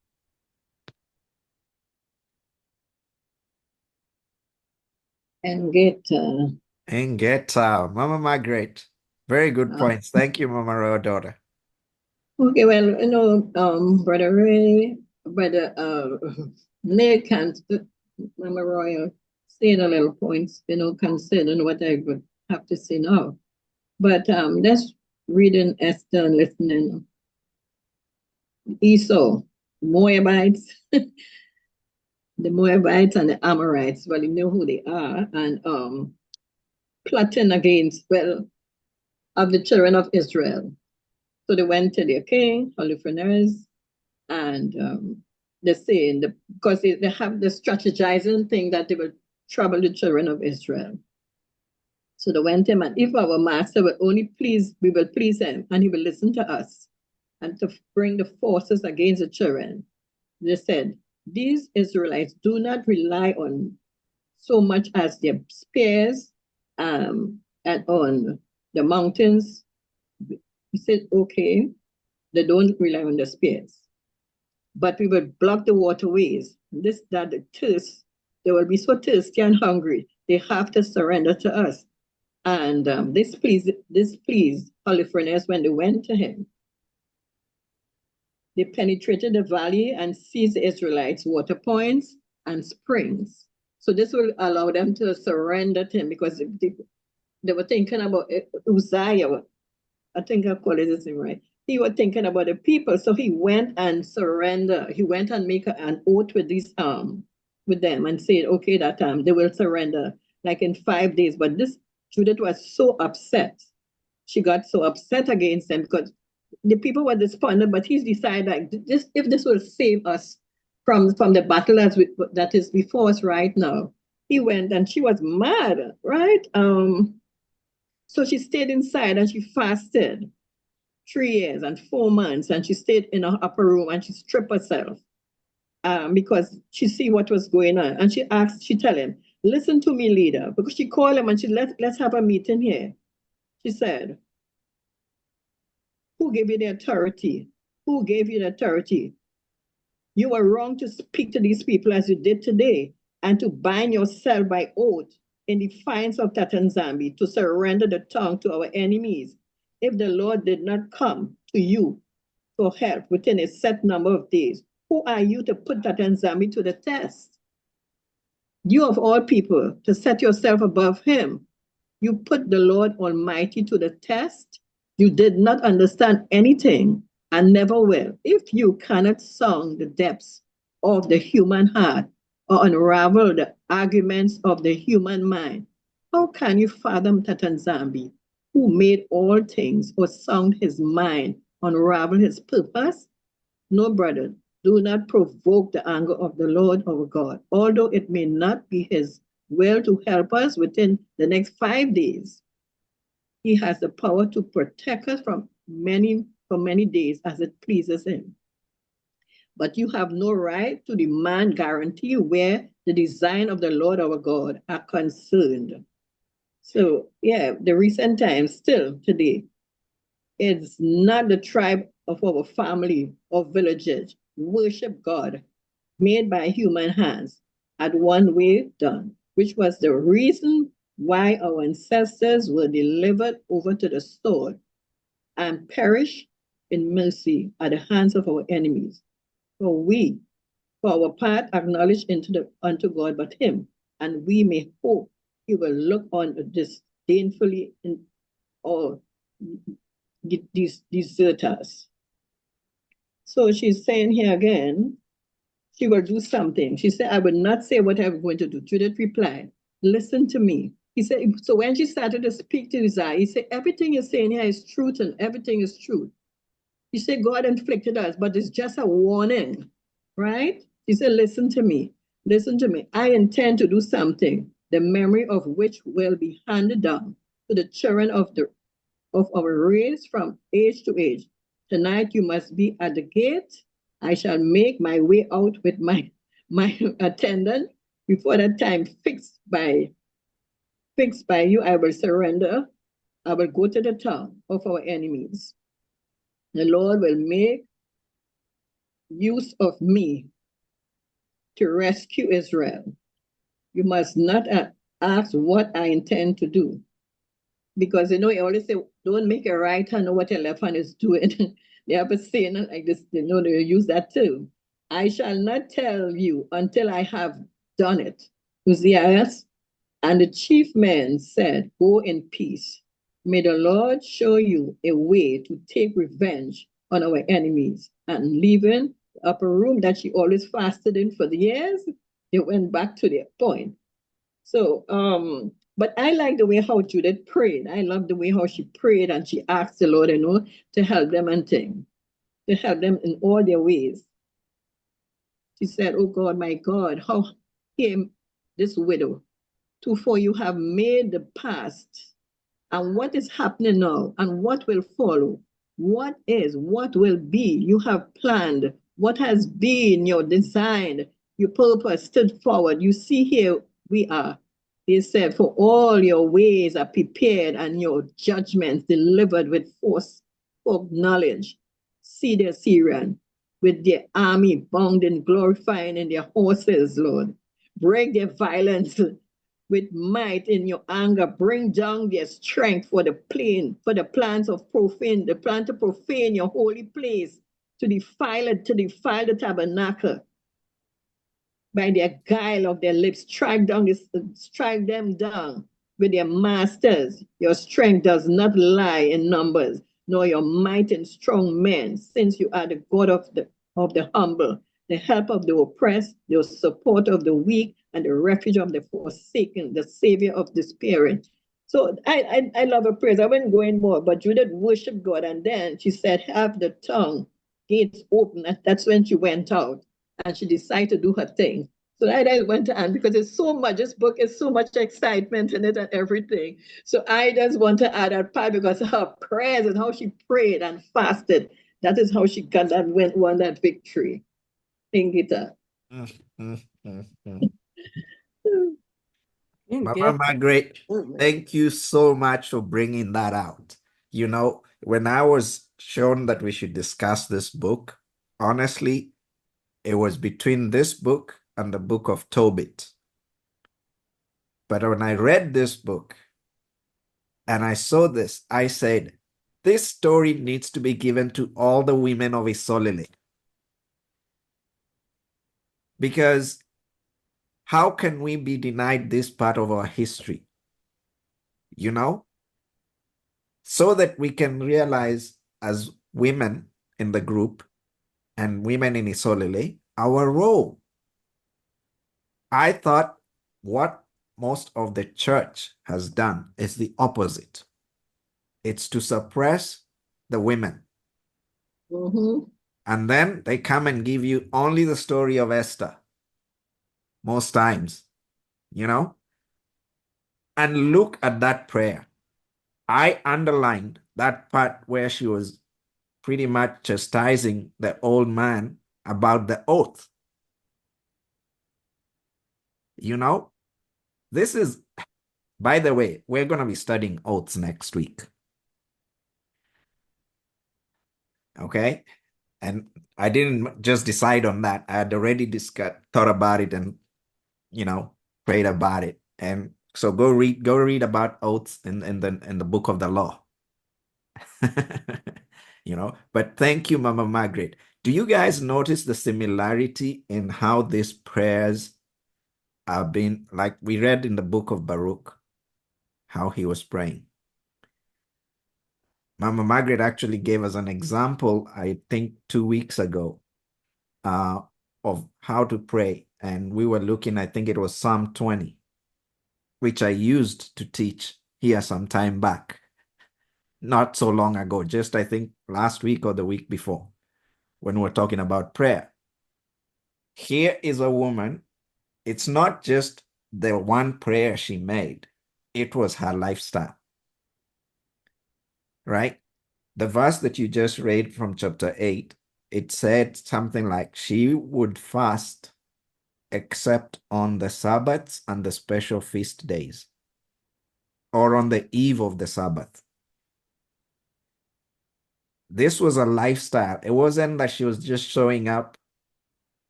Engeta. Mama Margaret. Very good points. Thank you, Mama Royal Daughter. Okay, well, Brother Ray, Brother Nick, and Mama Royal saying a little points, concerning what I would have to say now. But let's reading Esther and listening. Esau, Moabites, the Moabites and the Amorites, well, you know who they are, and plotting against, of the children of Israel. So they went to their king, Holofernes, and they're saying, because they have the strategizing thing that they will trouble the children of Israel. So they went to him, and if our master will only please, we will please him, and he will listen to us, and to bring the forces against the children. They said, these Israelites do not rely on so much as their spears and on the mountains. He said, okay, they don't rely on the spears, but we will block the waterways. The thirst, they will be so thirsty and hungry, they have to surrender to us. And this pleased Holofernes when they went to him. They penetrated the valley and seized the Israelites' water points and springs. So this will allow them to surrender to him, because they were thinking about Uzziah. I think I call it this name right. He was thinking about the people, so he went and surrendered. He went and make an oath with with them and said, okay, that they will surrender like in 5 days. But this Judith was so upset. She got so upset against them because the people were despondent, but he's decided like if this will save us from the battle that is before us right now. He went and she was mad, right? So she stayed inside and she fasted 3 years and 4 months, and she stayed in her upper room and she stripped herself because she see what was going on. And she tell him, listen to me, leader, because she called him and she let's have a meeting here. She said, who gave you the authority? Who gave you the authority? You were wrong to speak to these people as you did today, and to bind yourself by oath in defiance of Tatanzambi, to surrender the tongue to our enemies. If the Lord did not come to you for help within a set number of days, who are you to put Tatanzambi to the test? You of all people, to set yourself above him. You put the Lord Almighty to the test. You did not understand anything and never will. If you cannot sound the depths of the human heart or unravel the arguments of the human mind, how can you fathom Tatanzambi, who made all things, or sound his mind, unravel his purpose? No, brother, do not provoke the anger of the Lord our God, although it may not be his will to help us within the next 5 days. He has the power to protect us for many days as it pleases him. But you have no right to demand guarantee where the design of the Lord our God are concerned. So yeah, the recent times still today, it's not the tribe of our family or villages worship God made by human hands at one way done, which was the reason why our ancestors were delivered over to the sword and perished in mercy at the hands of our enemies. For we, for our part, acknowledge unto God but him, and we may hope he will look on disdainfully in all these deserters. So she's saying here again, she will do something. She said, I will not say what I'm going to do. Judith replied, listen to me. He said, so when she started to speak to Isaiah, he said, everything you're saying here is truth and everything is truth. He said, God inflicted us, but it's just a warning, right? He said, listen to me. Listen to me. I intend to do something, the memory of which will be handed down to the children of our race from age to age. Tonight you must be at the gate. I shall make my way out with my attendant. Before that time fixed by you, I will surrender. I will go to the town of our enemies. The Lord will make use of me to rescue Israel. You must not ask what I intend to do. Because, you always say, don't make your right hand know what your left hand is doing. They have a saying like this, they use that too. I shall not tell you until I have done it. Uzziah and the chief men said, go in peace. May the Lord show you a way to take revenge on our enemies. And leaving the upper room that she always fasted in for the years, they went back to their point. So, but I like the way how Judith prayed. I love the way how she prayed and she asked the Lord, to help them and things, to help them in all their ways. She said, oh God, my God, how came this widow to, for you have made the past and what is happening now and what will follow. What will be, you have planned, what has been your design, your purpose stood forward. You see here we are. They said, for all your ways are prepared and your judgments delivered with force of knowledge. See the Syrian with their army bound and glorifying in their horses, Lord. Break their violence with might in your anger. Bring down their strength for the plans of profane, the plan to profane your holy place, to defile the tabernacle by their guile of their lips. Strike them down with their masters. Your strength does not lie in numbers, nor your might in strong men, since you are the God of the humble, the help of the oppressed, the support of the weak, and the refuge of the forsaken, the savior of the spirit. So I love her prayers. I wouldn't go in more, but Judith worshiped God, and then she said, have the tongue gates open. That's when she went out and she decided to do her thing. So I went on because it's so much, this book is so much excitement in it and everything. So I just want to add that part because her prayers and how she prayed and fasted, that is how she got that won that victory. Thank you. Mama Margaret, thank you so much for bringing that out. You know, when I was shown that we should discuss this book, honestly, it was between this book and the book of Tobit. But when I read this book and I saw this, I said, this story needs to be given to all the women of Isolele. Because how can we be denied this part of our history? You know? So that we can realize as women in the group and women in Isolele, our role. I thought what most of the church has done is the opposite. It's to suppress the women. And then they come and give you only the story of Esther. Most times, you know? And look at that prayer. I underlined that part where she was pretty much chastising the old man about the oath. You know, this is, by the way, we're going to be studying oaths next week. Okay? And I didn't just decide on that. I had already thought about it and, you know, prayed about it. And so go read about oaths in the book of the law. You know, but thank you, Mama Margaret. Do you guys notice the similarity in how these prayers are being, like we read in the book of Baruch, how he was praying? Mama Margaret actually gave us an example, I think 2 weeks ago, of how to pray. And we were looking, I think it was Psalm 20, which I used to teach here some time back. Not so long ago, just I think last week or the week before, when we're talking about prayer. Here is a woman. It's not just the one prayer she made. It was her lifestyle. Right? The verse that you just read from chapter 8, it said something like she would fast except on the Sabbaths and the special feast days, or on the eve of the Sabbath. This was a lifestyle. It wasn't that she was just showing up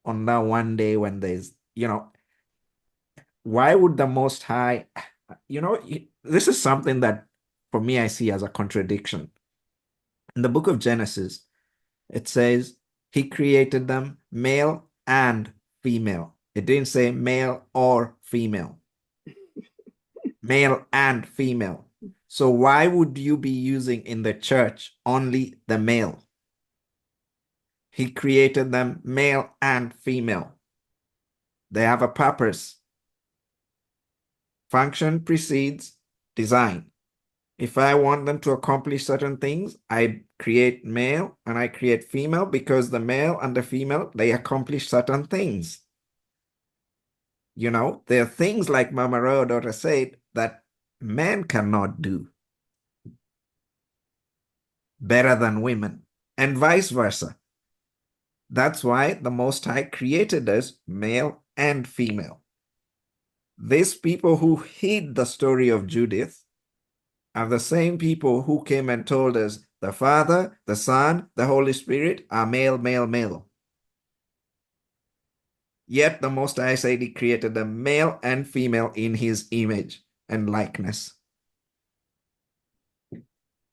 on that one day when there's, you know, why would the Most High, you know, this is something that for me I see as a contradiction. In the book of Genesis, it says he created them male and female. It didn't say male or female. Male and female. So why would you be using in the church only the male? He created them male and female. They have a purpose. Function precedes design. If I want them to accomplish certain things, I create male and I create female because the male and the female, they accomplish certain things. You know, there are things like Mama Rodota said that men cannot do better than women, and vice versa. That's why the Most High created us male and female. These people who hid the story of Judith are the same people who came and told us the Father, the Son, the Holy Spirit are male, male, male. Yet the Most High said he created them male and female in his image and likeness.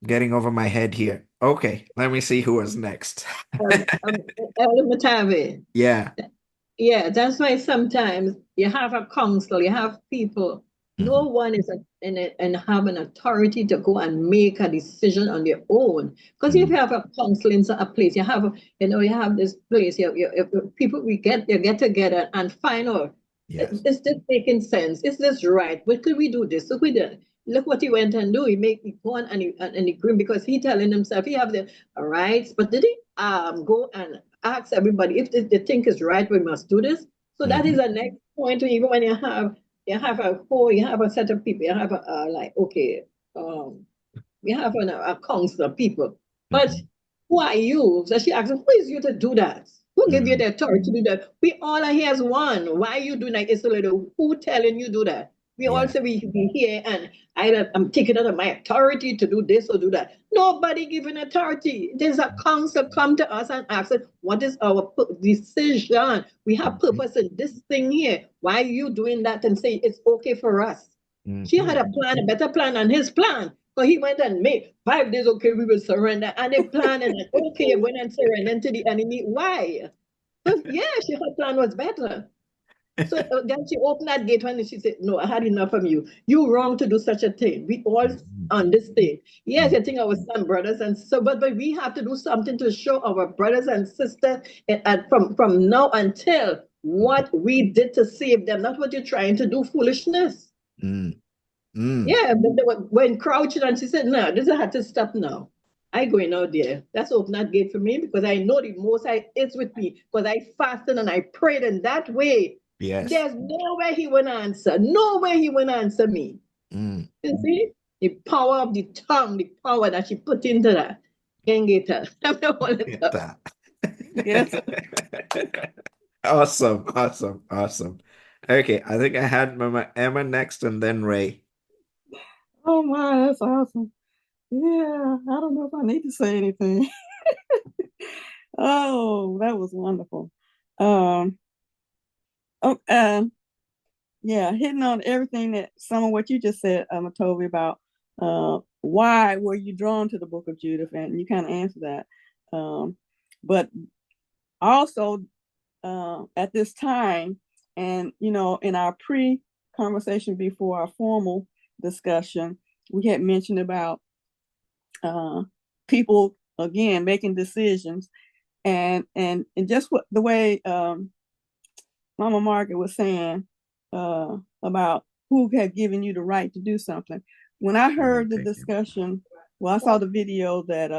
Getting over my head here. Okay, let me see who was next. Elder Matavi. Yeah. Yeah, that's why sometimes you have a council, you have people. No one is and have an authority to go and make a decision on their own. Because if you have a council in a place, you have you have this place, people you get together and find out, Yes. is this making sense? Is this right? What could we do this? So we did. Look what he went and do. He go on and he grim because he telling himself he have the rights, but did he go and ask everybody if they think is right, we must do this. So that is the next point. Even when you have a set of people, you have you have a council of people, but who are you? So she asked, who is you to do that? Who gave you the authority to do that? We all are here as one. Why are you doing that? It's a little who telling you do that? We all say we here and I'm taking out of my authority to do this or do that. Nobody giving authority. There's a council come to us and ask us, what is our decision? We have purpose in this thing here. Why are you doing that and say it's okay for us? She had a plan, a better plan than his plan. So he went and made 5 days, okay, we will surrender. And they planned and okay, went and surrendered to the enemy. Why? But yeah, her plan was better. So then she opened that gate and she said, no, I had enough of you. You wrong to do such a thing. We all on this thing. Yes, I think our son, brothers and so, but we have to do something to show our brothers and sisters and from now until what we did to save them, not what you're trying to do, foolishness. Yeah, but they when crouching and she said, no, this I had to stop now. I going out there. That's open that gate for me because I know the Most High is with me because I fasted and I prayed in that way. Yes. There's no way he will answer. No way he will answer me. You see? The power of the tongue, the power that she put into that. Can't get her. Yes. Awesome. Okay, I think I had Mama Emma next and then Ray. Oh my, that's awesome. Yeah, I don't know if I need to say anything. Oh, that was wonderful. Yeah, hitting on everything that some of what you just said, Toby, about why were you drawn to the book of Judith, and you kind of answered that. But also at this time, and in our pre-conversation before our formal discussion, we had mentioned about people again making decisions, and just what the way Mama Margaret was saying about who had given you the right to do something. When I heard the discussion, I saw the video that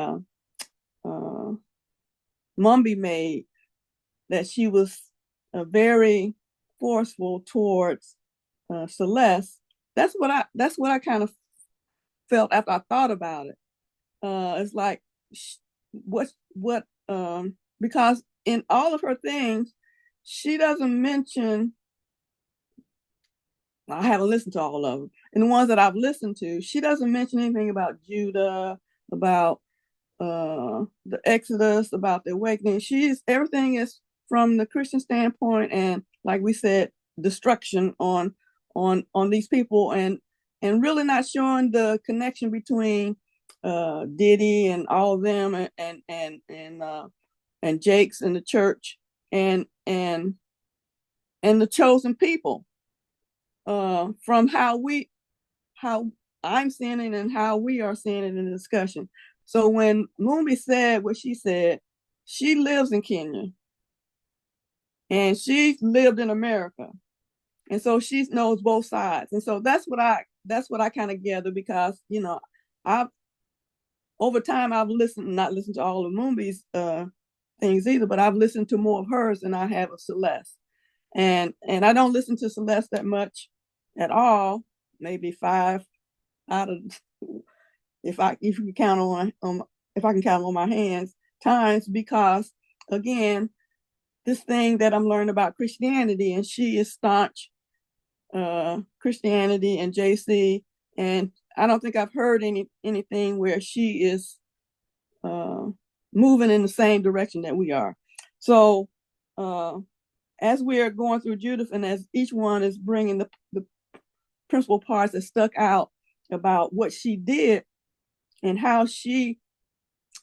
Mumby made, that she was very forceful towards Celeste. That's what I kind of felt after I thought about it. It's like because in all of her things, she doesn't mention. I haven't listened to all of them. And the ones that I've listened to, she doesn't mention anything about Judah, about the Exodus, about the awakening. Everything is from the Christian standpoint, and like we said, destruction on these people, and really not showing the connection between Diddy and all of them, and Jakes and the church, and the chosen people. From how I'm seeing it and how we are seeing it in the discussion. So when Mumbi said what she said, she lives in Kenya and she's lived in America, and so she knows both sides. And so that's what I kind of gather, because I've over time I've not listened to all of Mumbi's things either, but I've listened to more of hers than I have of Celeste. And I don't listen to Celeste that much at all, maybe 5 out of, if I can count on my hands, times, because again, this thing that I'm learning about Christianity, and she is staunch Christianity and JC, and I don't think I've heard anything where she is moving in the same direction that we are. So as we are going through Judith, and as each one is bringing the principal parts that stuck out about what she did and how she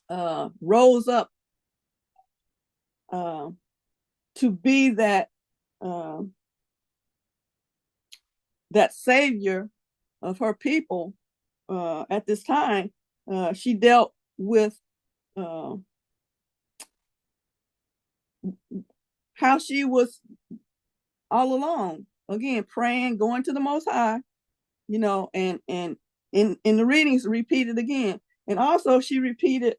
rose up to be that that savior of her people at this time. She dealt with how she was all along, again, praying, going to the Most High, you know, and in the readings repeated again. And also she repeated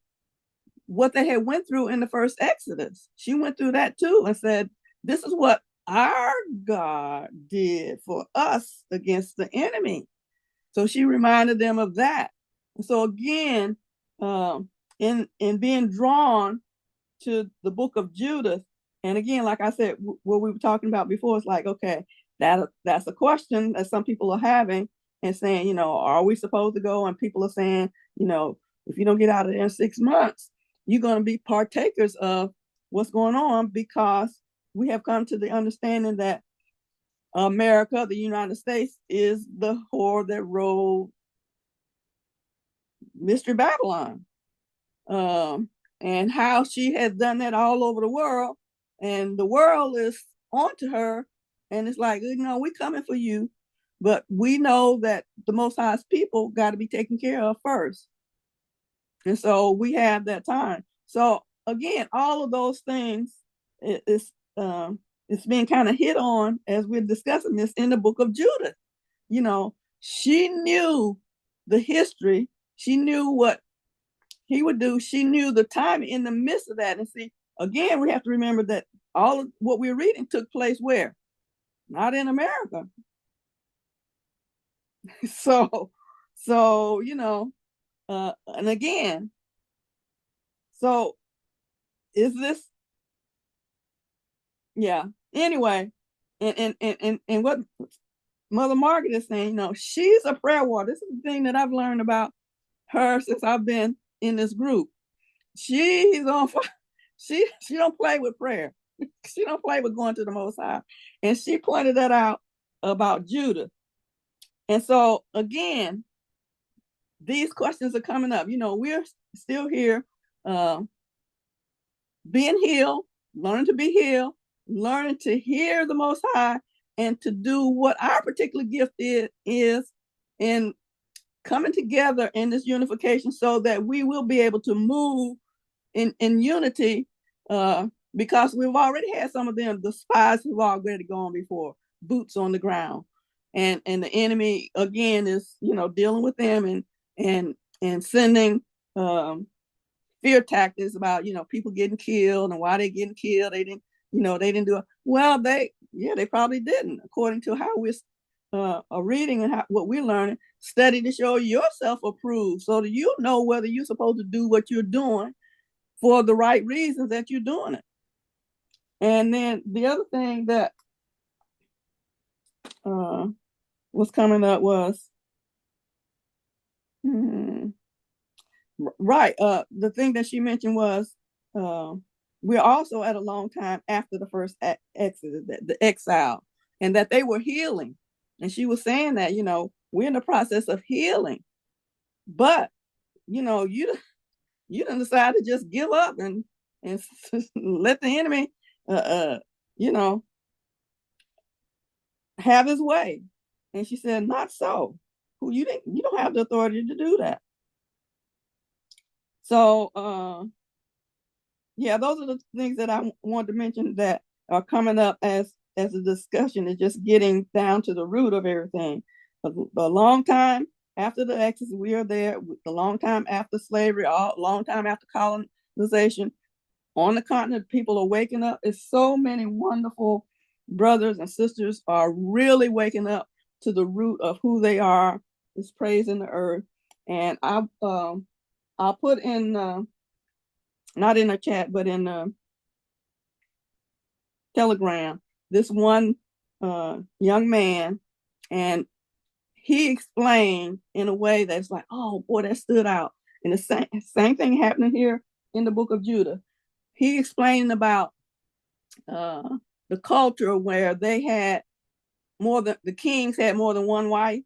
what they had went through in the first Exodus. She went through that too and said, this is what our God did for us against the enemy. So she reminded them of that. So again, in being drawn to the book of Judith, and again, like I said, what we were talking about before, it's like, okay, that's a question that some people are having and saying, you know, are we supposed to go? And people are saying, you know, if you don't get out of there in 6 months, you're going to be partakers of what's going on, because we have come to the understanding that America, the United States, is the whore that rode Mystery Babylon. And how she has done that all over the world, and the world is onto her, and it's like, you know, we're coming for you, but we know that the Most High's people got to be taken care of first. And so we have that time. So again, all of those things it's being kind of hit on as we're discussing this in the book of Judith. You know, she knew the history. She knew what he would do. She knew the time in the midst of that. And see, again, we have to remember that all of what we're reading took place where? Not in America. So, you know, and again, so is this, yeah, anyway, and what Mother Margaret is saying, you know, she's a prayer warrior. This is the thing that I've learned about her since I've been in this group. She's on fire. She don't play with prayer. She don't play with going to the Most High. And she pointed that out about Judith. And so again, these questions are coming up. You know, we're still here being healed, learning to be healed, learning to hear the Most High, and to do what our particular gift is in coming together in this unification, so that we will be able to move in unity, because we've already had some of them, the spies who've already gone before, boots on the ground, and the enemy again is, you know, dealing with them and sending fear tactics about, you know, people getting killed and why they're getting killed. They didn't, you know, they didn't do it. Well, they probably didn't, according to how we're reading and what we're learning. Study to show yourself approved, so that you know whether you're supposed to do what you're doing for the right reasons that you're doing it. And then the other thing that was coming up was right. The thing that she mentioned was we're also at a long time after the first exodus, the exile, and that they were healing. And she was saying that, you know, we're in the process of healing, but you know, you didn't decide to just give up and let the enemy, you know, have his way. And she said, not so. You don't have the authority to do that. So, yeah, those are the things that I wanted to mention that are coming up as a discussion, is just getting down to the root of everything. A long time after the Exodus, we are there. A long time after slavery, a long time after colonization, on the continent, people are waking up. It's so many wonderful brothers and sisters are really waking up to the root of who they are. It's praise in the earth. And I'll put in, not in a chat, but in Telegram, this one young man, and he explained in a way that's like, oh boy, that stood out. And the same thing happening here in the book of Judah. He explained about the the culture where they had the kings had more than one wife.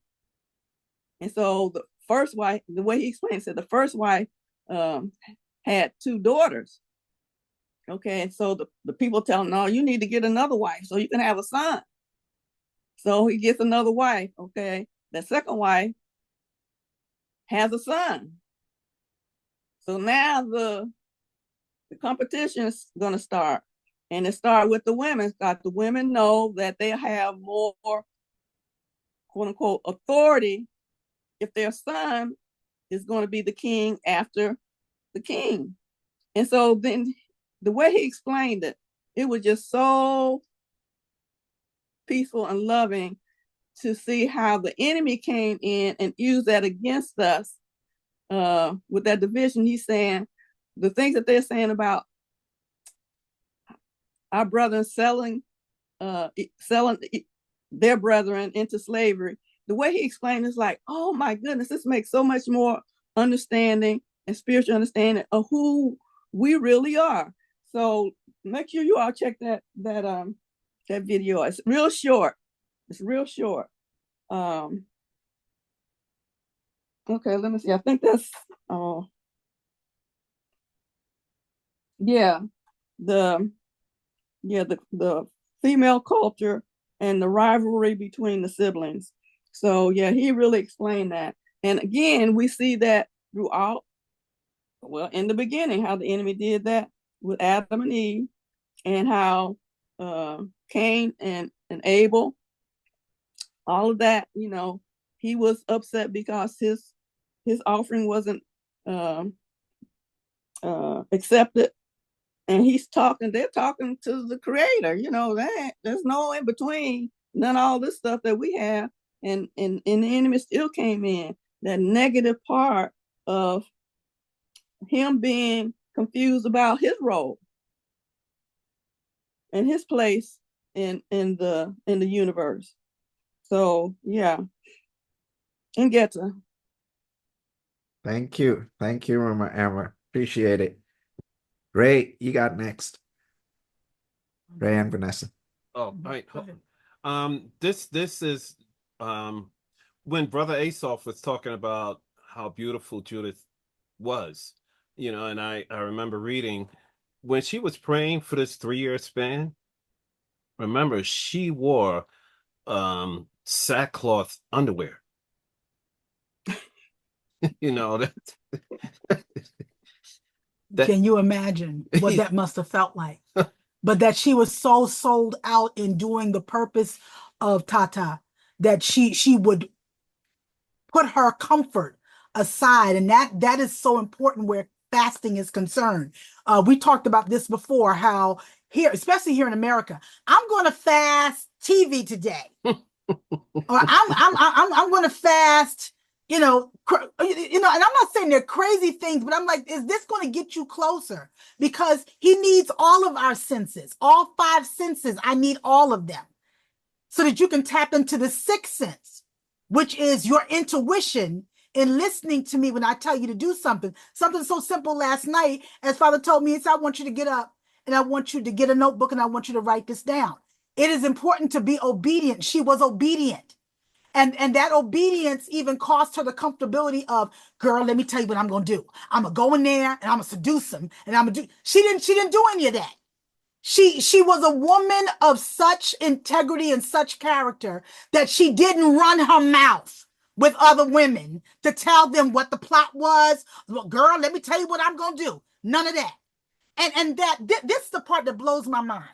And so the first wife, the way he explained it, the first wife had 2 daughters. Okay, and so the people tell him, no, you need to get another wife so you can have a son. So he gets another wife. Okay, the second wife has a son. So now the competition is going to start. And it starts with the women. The women know that they have more, quote unquote, authority if their son is going to be the king after the king. And so then the way he explained it, it was just so peaceful and loving to see how the enemy came in and used that against us with that division. He's saying the things that they're saying about our brothers selling their brethren into slavery. The way he explained is like, oh my goodness, this makes so much more understanding and spiritual understanding of who we really are. So make sure you all check that video. It's real short. It's real short. Okay, let me see. I think that's the female culture and the rivalry between the siblings. So yeah, he really explained that. And again, we see that throughout, well, in the beginning, how the enemy did that with Adam and Eve, and how Cain and Abel, all of that, you know, he was upset because his offering wasn't accepted. And they're talking to the creator, you know, that there's no in between, none of all this stuff that we have. And the enemy still came in, that negative part of him being confused about his role and his place in the universe. So yeah. And Geta. Thank you, Mama Emma. Appreciate it. Ray, you got next. Ray and Vanessa. Oh, all right. This is when Brother Asaph was talking about how beautiful Judith was, you know, and I remember reading when she was praying for this 3-year span. Remember, she wore sackcloth underwear. You know that. Can you imagine what that must have felt like? But that she was so sold out in doing the purpose of Tata that she would put her comfort aside, and that is so important where fasting is concerned. We talked about this before, how here, especially here in America, I'm going to fast TV today, or I'm going to fast. You know, and I'm not saying they're crazy things, but I'm like, is this going to get you closer? Because he needs all of our senses, all 5 senses. I need all of them so that you can tap into the 6th sense, which is your intuition in listening to me when I tell you to do something. Something so simple last night, as Father told me, he said, I want you to get up and I want you to get a notebook and I want you to write this down. It is important to be obedient. She was obedient. And that obedience even cost her the comfortability of, girl, let me tell you what I'm going to do. I'm going to go in there and I'm going to seduce him. And I'm going to do, she didn't do any of that. She was a woman of such integrity and such character that she didn't run her mouth with other women to tell them what the plot was. Well, girl, let me tell you what I'm going to do. None of that. And this is the part that blows my mind.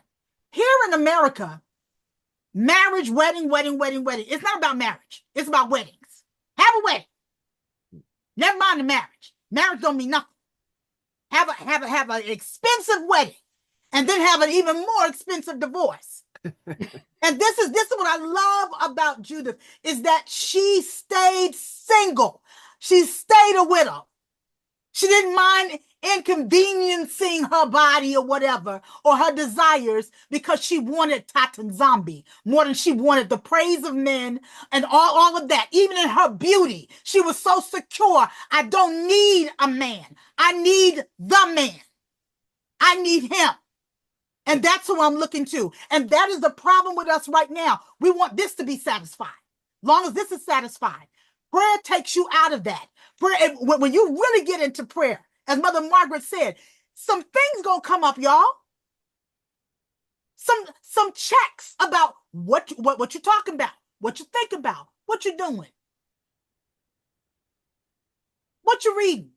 Here in America, marriage, wedding. It's not about marriage. It's about weddings. Have a wedding. Never mind the marriage. Marriage don't mean nothing. Have an expensive wedding, and then have an even more expensive divorce. And this is what I love about Judith, is that she stayed single. She stayed a widow. She didn't mind inconveniencing her body or whatever, or her desires, because she wanted Tatan Zombie more than she wanted the praise of men and all of that. Even in her beauty, she was so secure. I don't need a man. I need the man. I need him. And that's who I'm looking to. And that is the problem with us right now. We want this to be satisfied. Long as this is satisfied, prayer takes you out of that. Prayer, when you really get into prayer, as Mother Margaret said, some things gonna come up, y'all. Some checks about what you're talking about, what you think about, what you're doing, what you're reading.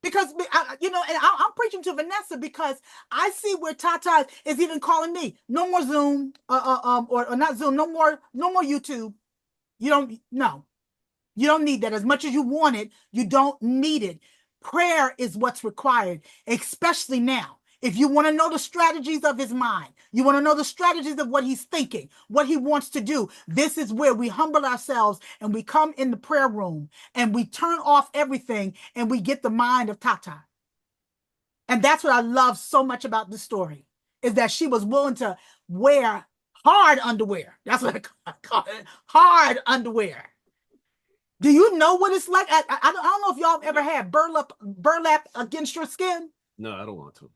Because and I'm preaching to Vanessa because I see where Tata is even calling me. No more Zoom, or not Zoom. No more YouTube. You don't need that. As much as you want it, you don't need it. Prayer is what's required, especially now. If you want to know the strategies of his mind, you want to know the strategies of what he's thinking, what he wants to do, this is where we humble ourselves and we come in the prayer room and we turn off everything and we get the mind of Tata. And that's what I love so much about this story, is that she was willing to wear hard underwear. That's what I call it, hard underwear. Do you know what it's like? I don't know if y'all have ever had burlap against your skin. No, I don't want to.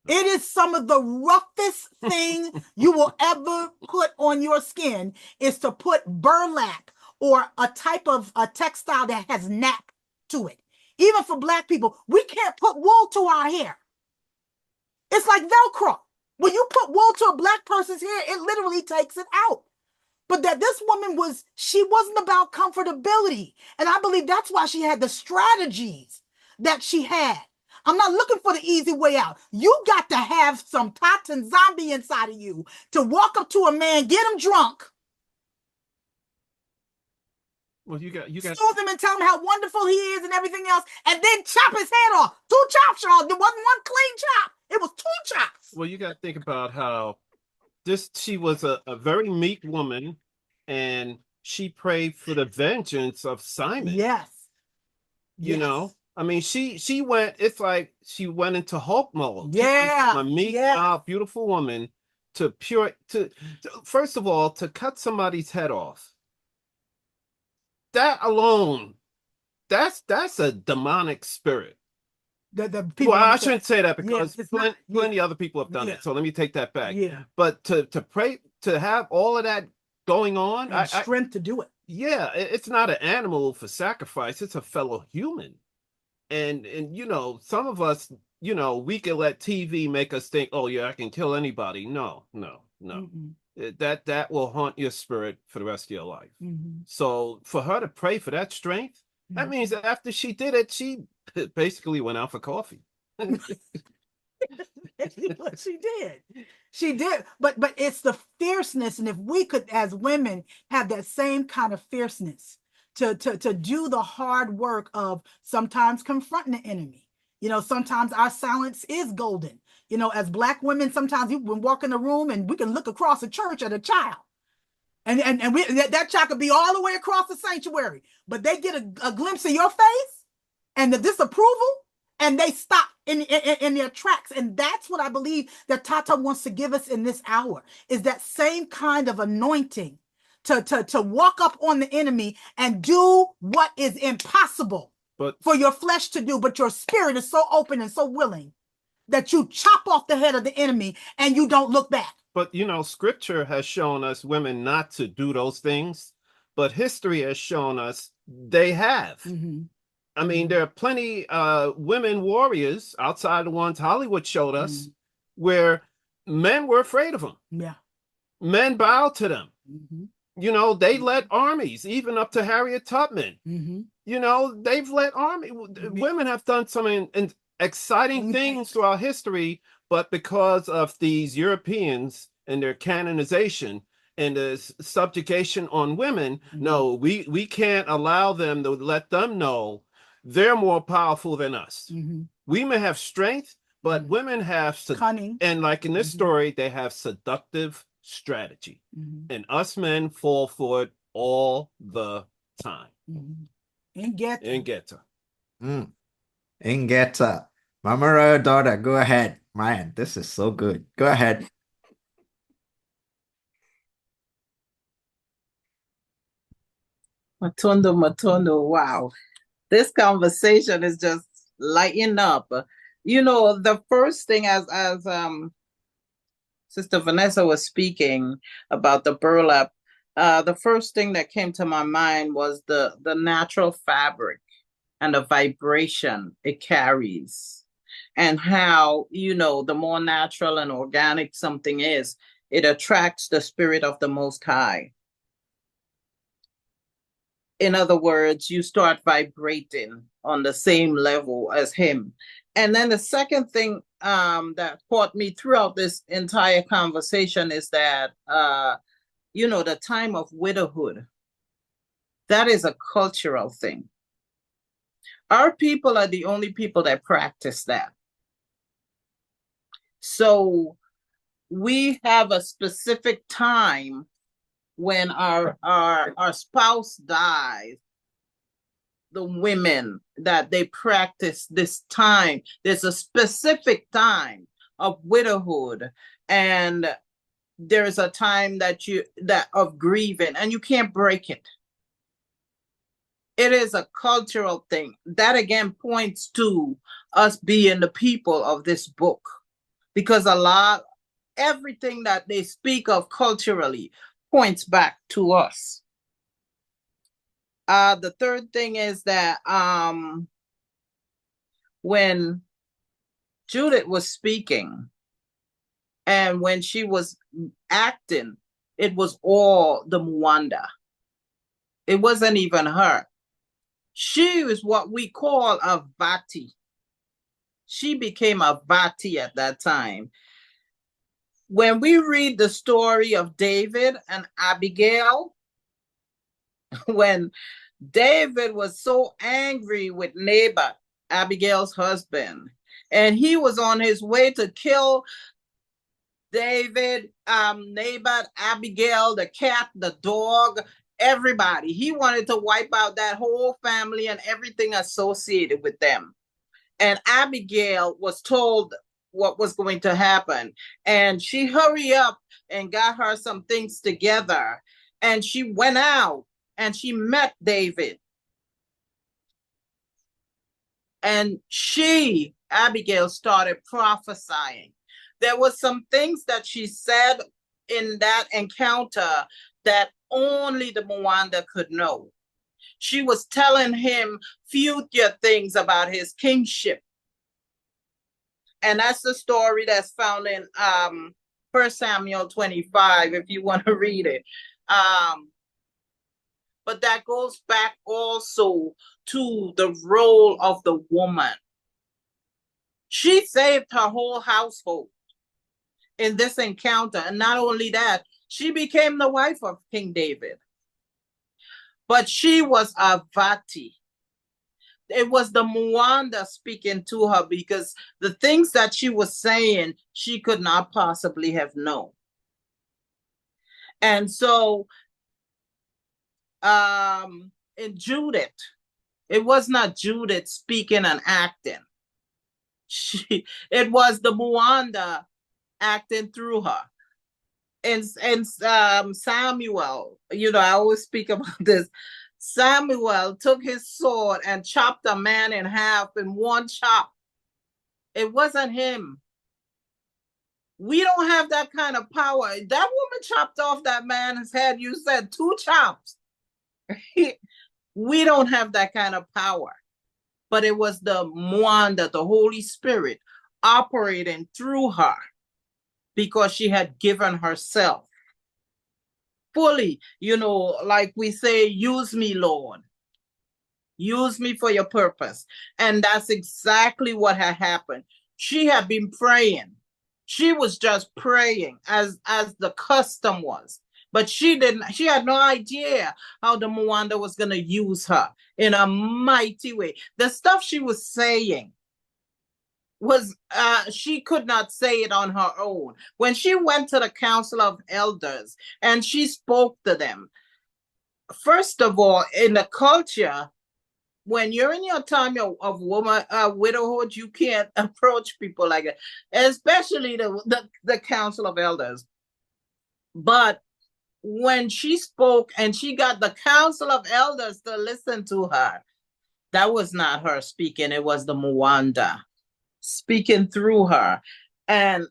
It is some of the roughest thing you will ever put on your skin is to put burlap or a type of a textile that has nap to it. Even for Black people, we can't put wool to our hair. It's like Velcro. When you put wool to a Black person's hair, it literally takes it out. But that this woman she wasn't about comfortability. And I believe that's why she had the strategies that she had. I'm not looking for the easy way out. You got to have some Tatan zombie inside of you to walk up to a man, get him drunk. Well, you got soothe him and tell him how wonderful he is and everything else, and then chop his head off. 2 chops, y'all. There wasn't one clean chop. It was 2 chops. Well, you got to think about how she was a very meek woman, and she prayed for the vengeance of Simon. Yes. You know? I mean, she went, it's like she went into Hulk mode. Yeah. A meek, beautiful woman to first of all, to cut somebody's head off. That alone, that's a demonic spirit. The people I shouldn't say that because plenty other people have done it. So let me take that back. Yeah. But to pray, to have all of that going on, and strength to do it. Yeah, it's not an animal for sacrifice. It's a fellow human. And some of us, we can let TV make us think, oh yeah, I can kill anybody. No. Mm-hmm. That will haunt your spirit for the rest of your life. Mm-hmm. So for her to pray for that strength, that means that after she did it, she basically went out for coffee. What she did. But it's the fierceness. And if we could, as women, have that same kind of fierceness to do the hard work of sometimes confronting the enemy. Sometimes our silence is golden. As Black women, sometimes you can walk in the room and we can look across the church at a child. And that child could be all the way across the sanctuary, but they get a glimpse of your face and the disapproval, and they stop in their tracks. And that's what I believe that Tata wants to give us in this hour, is that same kind of anointing to walk up on the enemy and do what is impossible for your flesh to do, but your spirit is so open and so willing that you chop off the head of the enemy and you don't look back. But, scripture has shown us women not to do those things, but history has shown us they have. Mm-hmm. I mean, there are plenty women warriors outside the ones Hollywood showed us where men were afraid of them. Yeah. Men bowed to them. Mm-hmm. They led armies, even up to Harriet Tubman. Mm-hmm. They've led army. Women have done some exciting things throughout history, but because of these Europeans and their canonization and the subjugation on women, no, we can't allow them to let them know they're more powerful than us. Mm-hmm. We may have strength, but women have cunning. And like in this story, they have seductive strategy. Mm-hmm. And us men fall for it all the time. Mm-hmm. Ingeta. Ingeta. Mama, daughter, go ahead. Man, this is so good. Go ahead. Matondo, wow. This conversation is just lighting up. You know, the first thing, as Sister Vanessa was speaking about the burlap, the first thing that came to my mind was the natural fabric and the vibration it carries, and how, you know, the more natural and organic something is, it attracts the spirit of the Most High. In other words, you start vibrating on the same level as him. And then the second thing that caught me throughout this entire conversation is that, you know, the time of widowhood, that is a cultural thing. Our people are the only people that practice that. So we have a specific time when our spouse dies, the women, that they practice this time. There's a specific time of widowhood, and there's a time that of grieving, and you can't break it. It is a cultural thing. That again points to us being the people of this book, because everything that they speak of culturally points back to us. The third thing is that when Judith was speaking and when she was acting, it was all the Mwanda. It wasn't even her. She was what we call a Vati. She became a Vati at that time. When we read the story of David and Abigail, when David was so angry with Naboth, Abigail's husband, and he was on his way to kill David, Naboth, Abigail, the cat, the dog, everybody. He wanted to wipe out that whole family and everything associated with them. And Abigail was told what was going to happen, and she hurried up and got her some things together, and she went out and she met David. And Abigail, started prophesying. There was some things that she said in that encounter that only the Mwanda could know. She was telling him future things about his kingship. And that's the story that's found in 1 Samuel 25, if you want to read it. But that goes back also to the role of the woman. She saved her whole household in this encounter. And not only that, she became the wife of King David. But she was a Vati. It was the Mwanda speaking to her, because the things that she was saying, she could not possibly have known. And so in Judith, it was not Judith speaking and acting. It was the Mwanda acting through her. And Samuel, you know, I always speak about this. Samuel took his sword and chopped a man in half in one chop. It wasn't him. We don't have that kind of power. That woman chopped off that man's head, you said 2 chops. We don't have that kind of power. But it was the Mwanda, the Holy Spirit, operating through her, because she had given herself fully. You know, like we say, use me, Lord. Use me for your purpose. And that's exactly what had happened. She had been praying. She was just praying as the custom was. But she had no idea how the Mwanda was going to use her in a mighty way. The stuff she was saying was, she could not say it on her own. When she went to the Council of Elders and she spoke to them, first of all, in the culture, when you're in your time of widowhood, you can't approach people like that, especially the Council of Elders. But when she spoke and she got the Council of Elders to listen to her, that was not her speaking. It was the Mwanda. speaking through her, and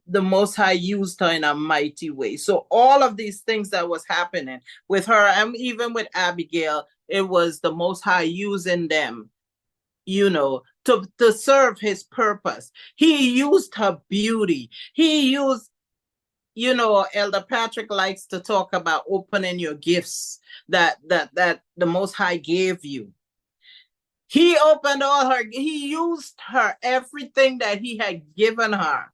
the Most High used her in a mighty way. So all of these things that was happening with her, and even with Abigail, it was the Most High using them, to serve his purpose. He used her beauty. He used, Elder Patrick likes to talk about opening your gifts that the Most High gave you. He opened he used her, everything that he had given her,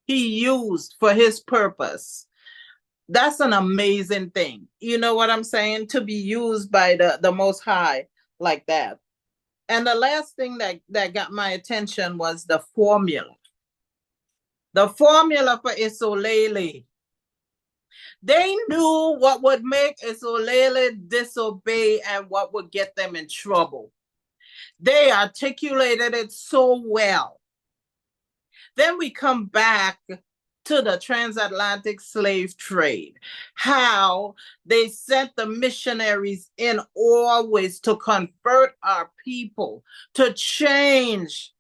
he used for his purpose. That's an amazing thing. You know what I'm saying? To be used by the Most High like that. And the last thing that got my attention was the formula. The formula for Isolele. They knew what would make Isolele disobey and what would get them in trouble. They articulated it so well. Then we come back to the transatlantic slave trade, how they sent the missionaries in always to convert our people, to change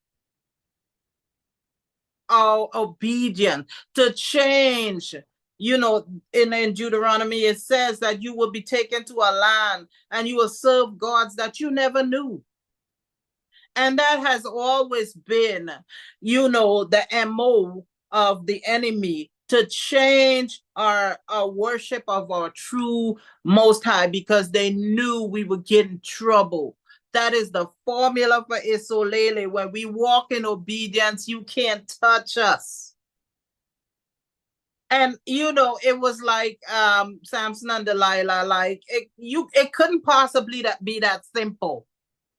our obedience, to change. In Deuteronomy, it says that you will be taken to a land and you will serve gods that you never knew. And that has always been, the MO of the enemy, to change our worship of our true Most High, because they knew we would get in trouble. That is the formula for Isolele. When we walk in obedience, you can't touch us. And it was like Samson and Delilah, like it couldn't possibly be that simple.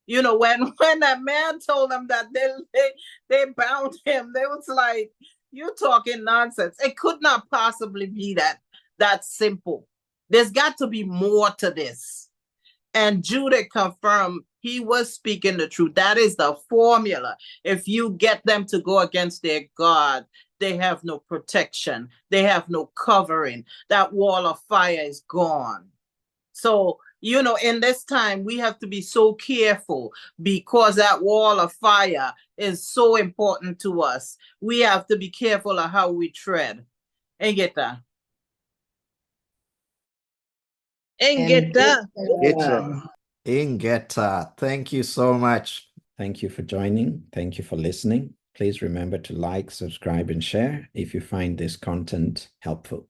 When that man told them that they bound him, they was like, "You talking nonsense." It could not possibly be that simple. There's got to be more to this. And Judith confirmed he was speaking the truth. That is the formula. If you get them to go against their God, they have no protection. They have no covering. That wall of fire is gone. So, in this time, we have to be so careful, because that wall of fire is so important to us. We have to be careful of how we tread. Engeta. Ingeta, thank you so much. Thank you for joining. Thank you for listening. Please remember to like, subscribe, and share if you find this content helpful.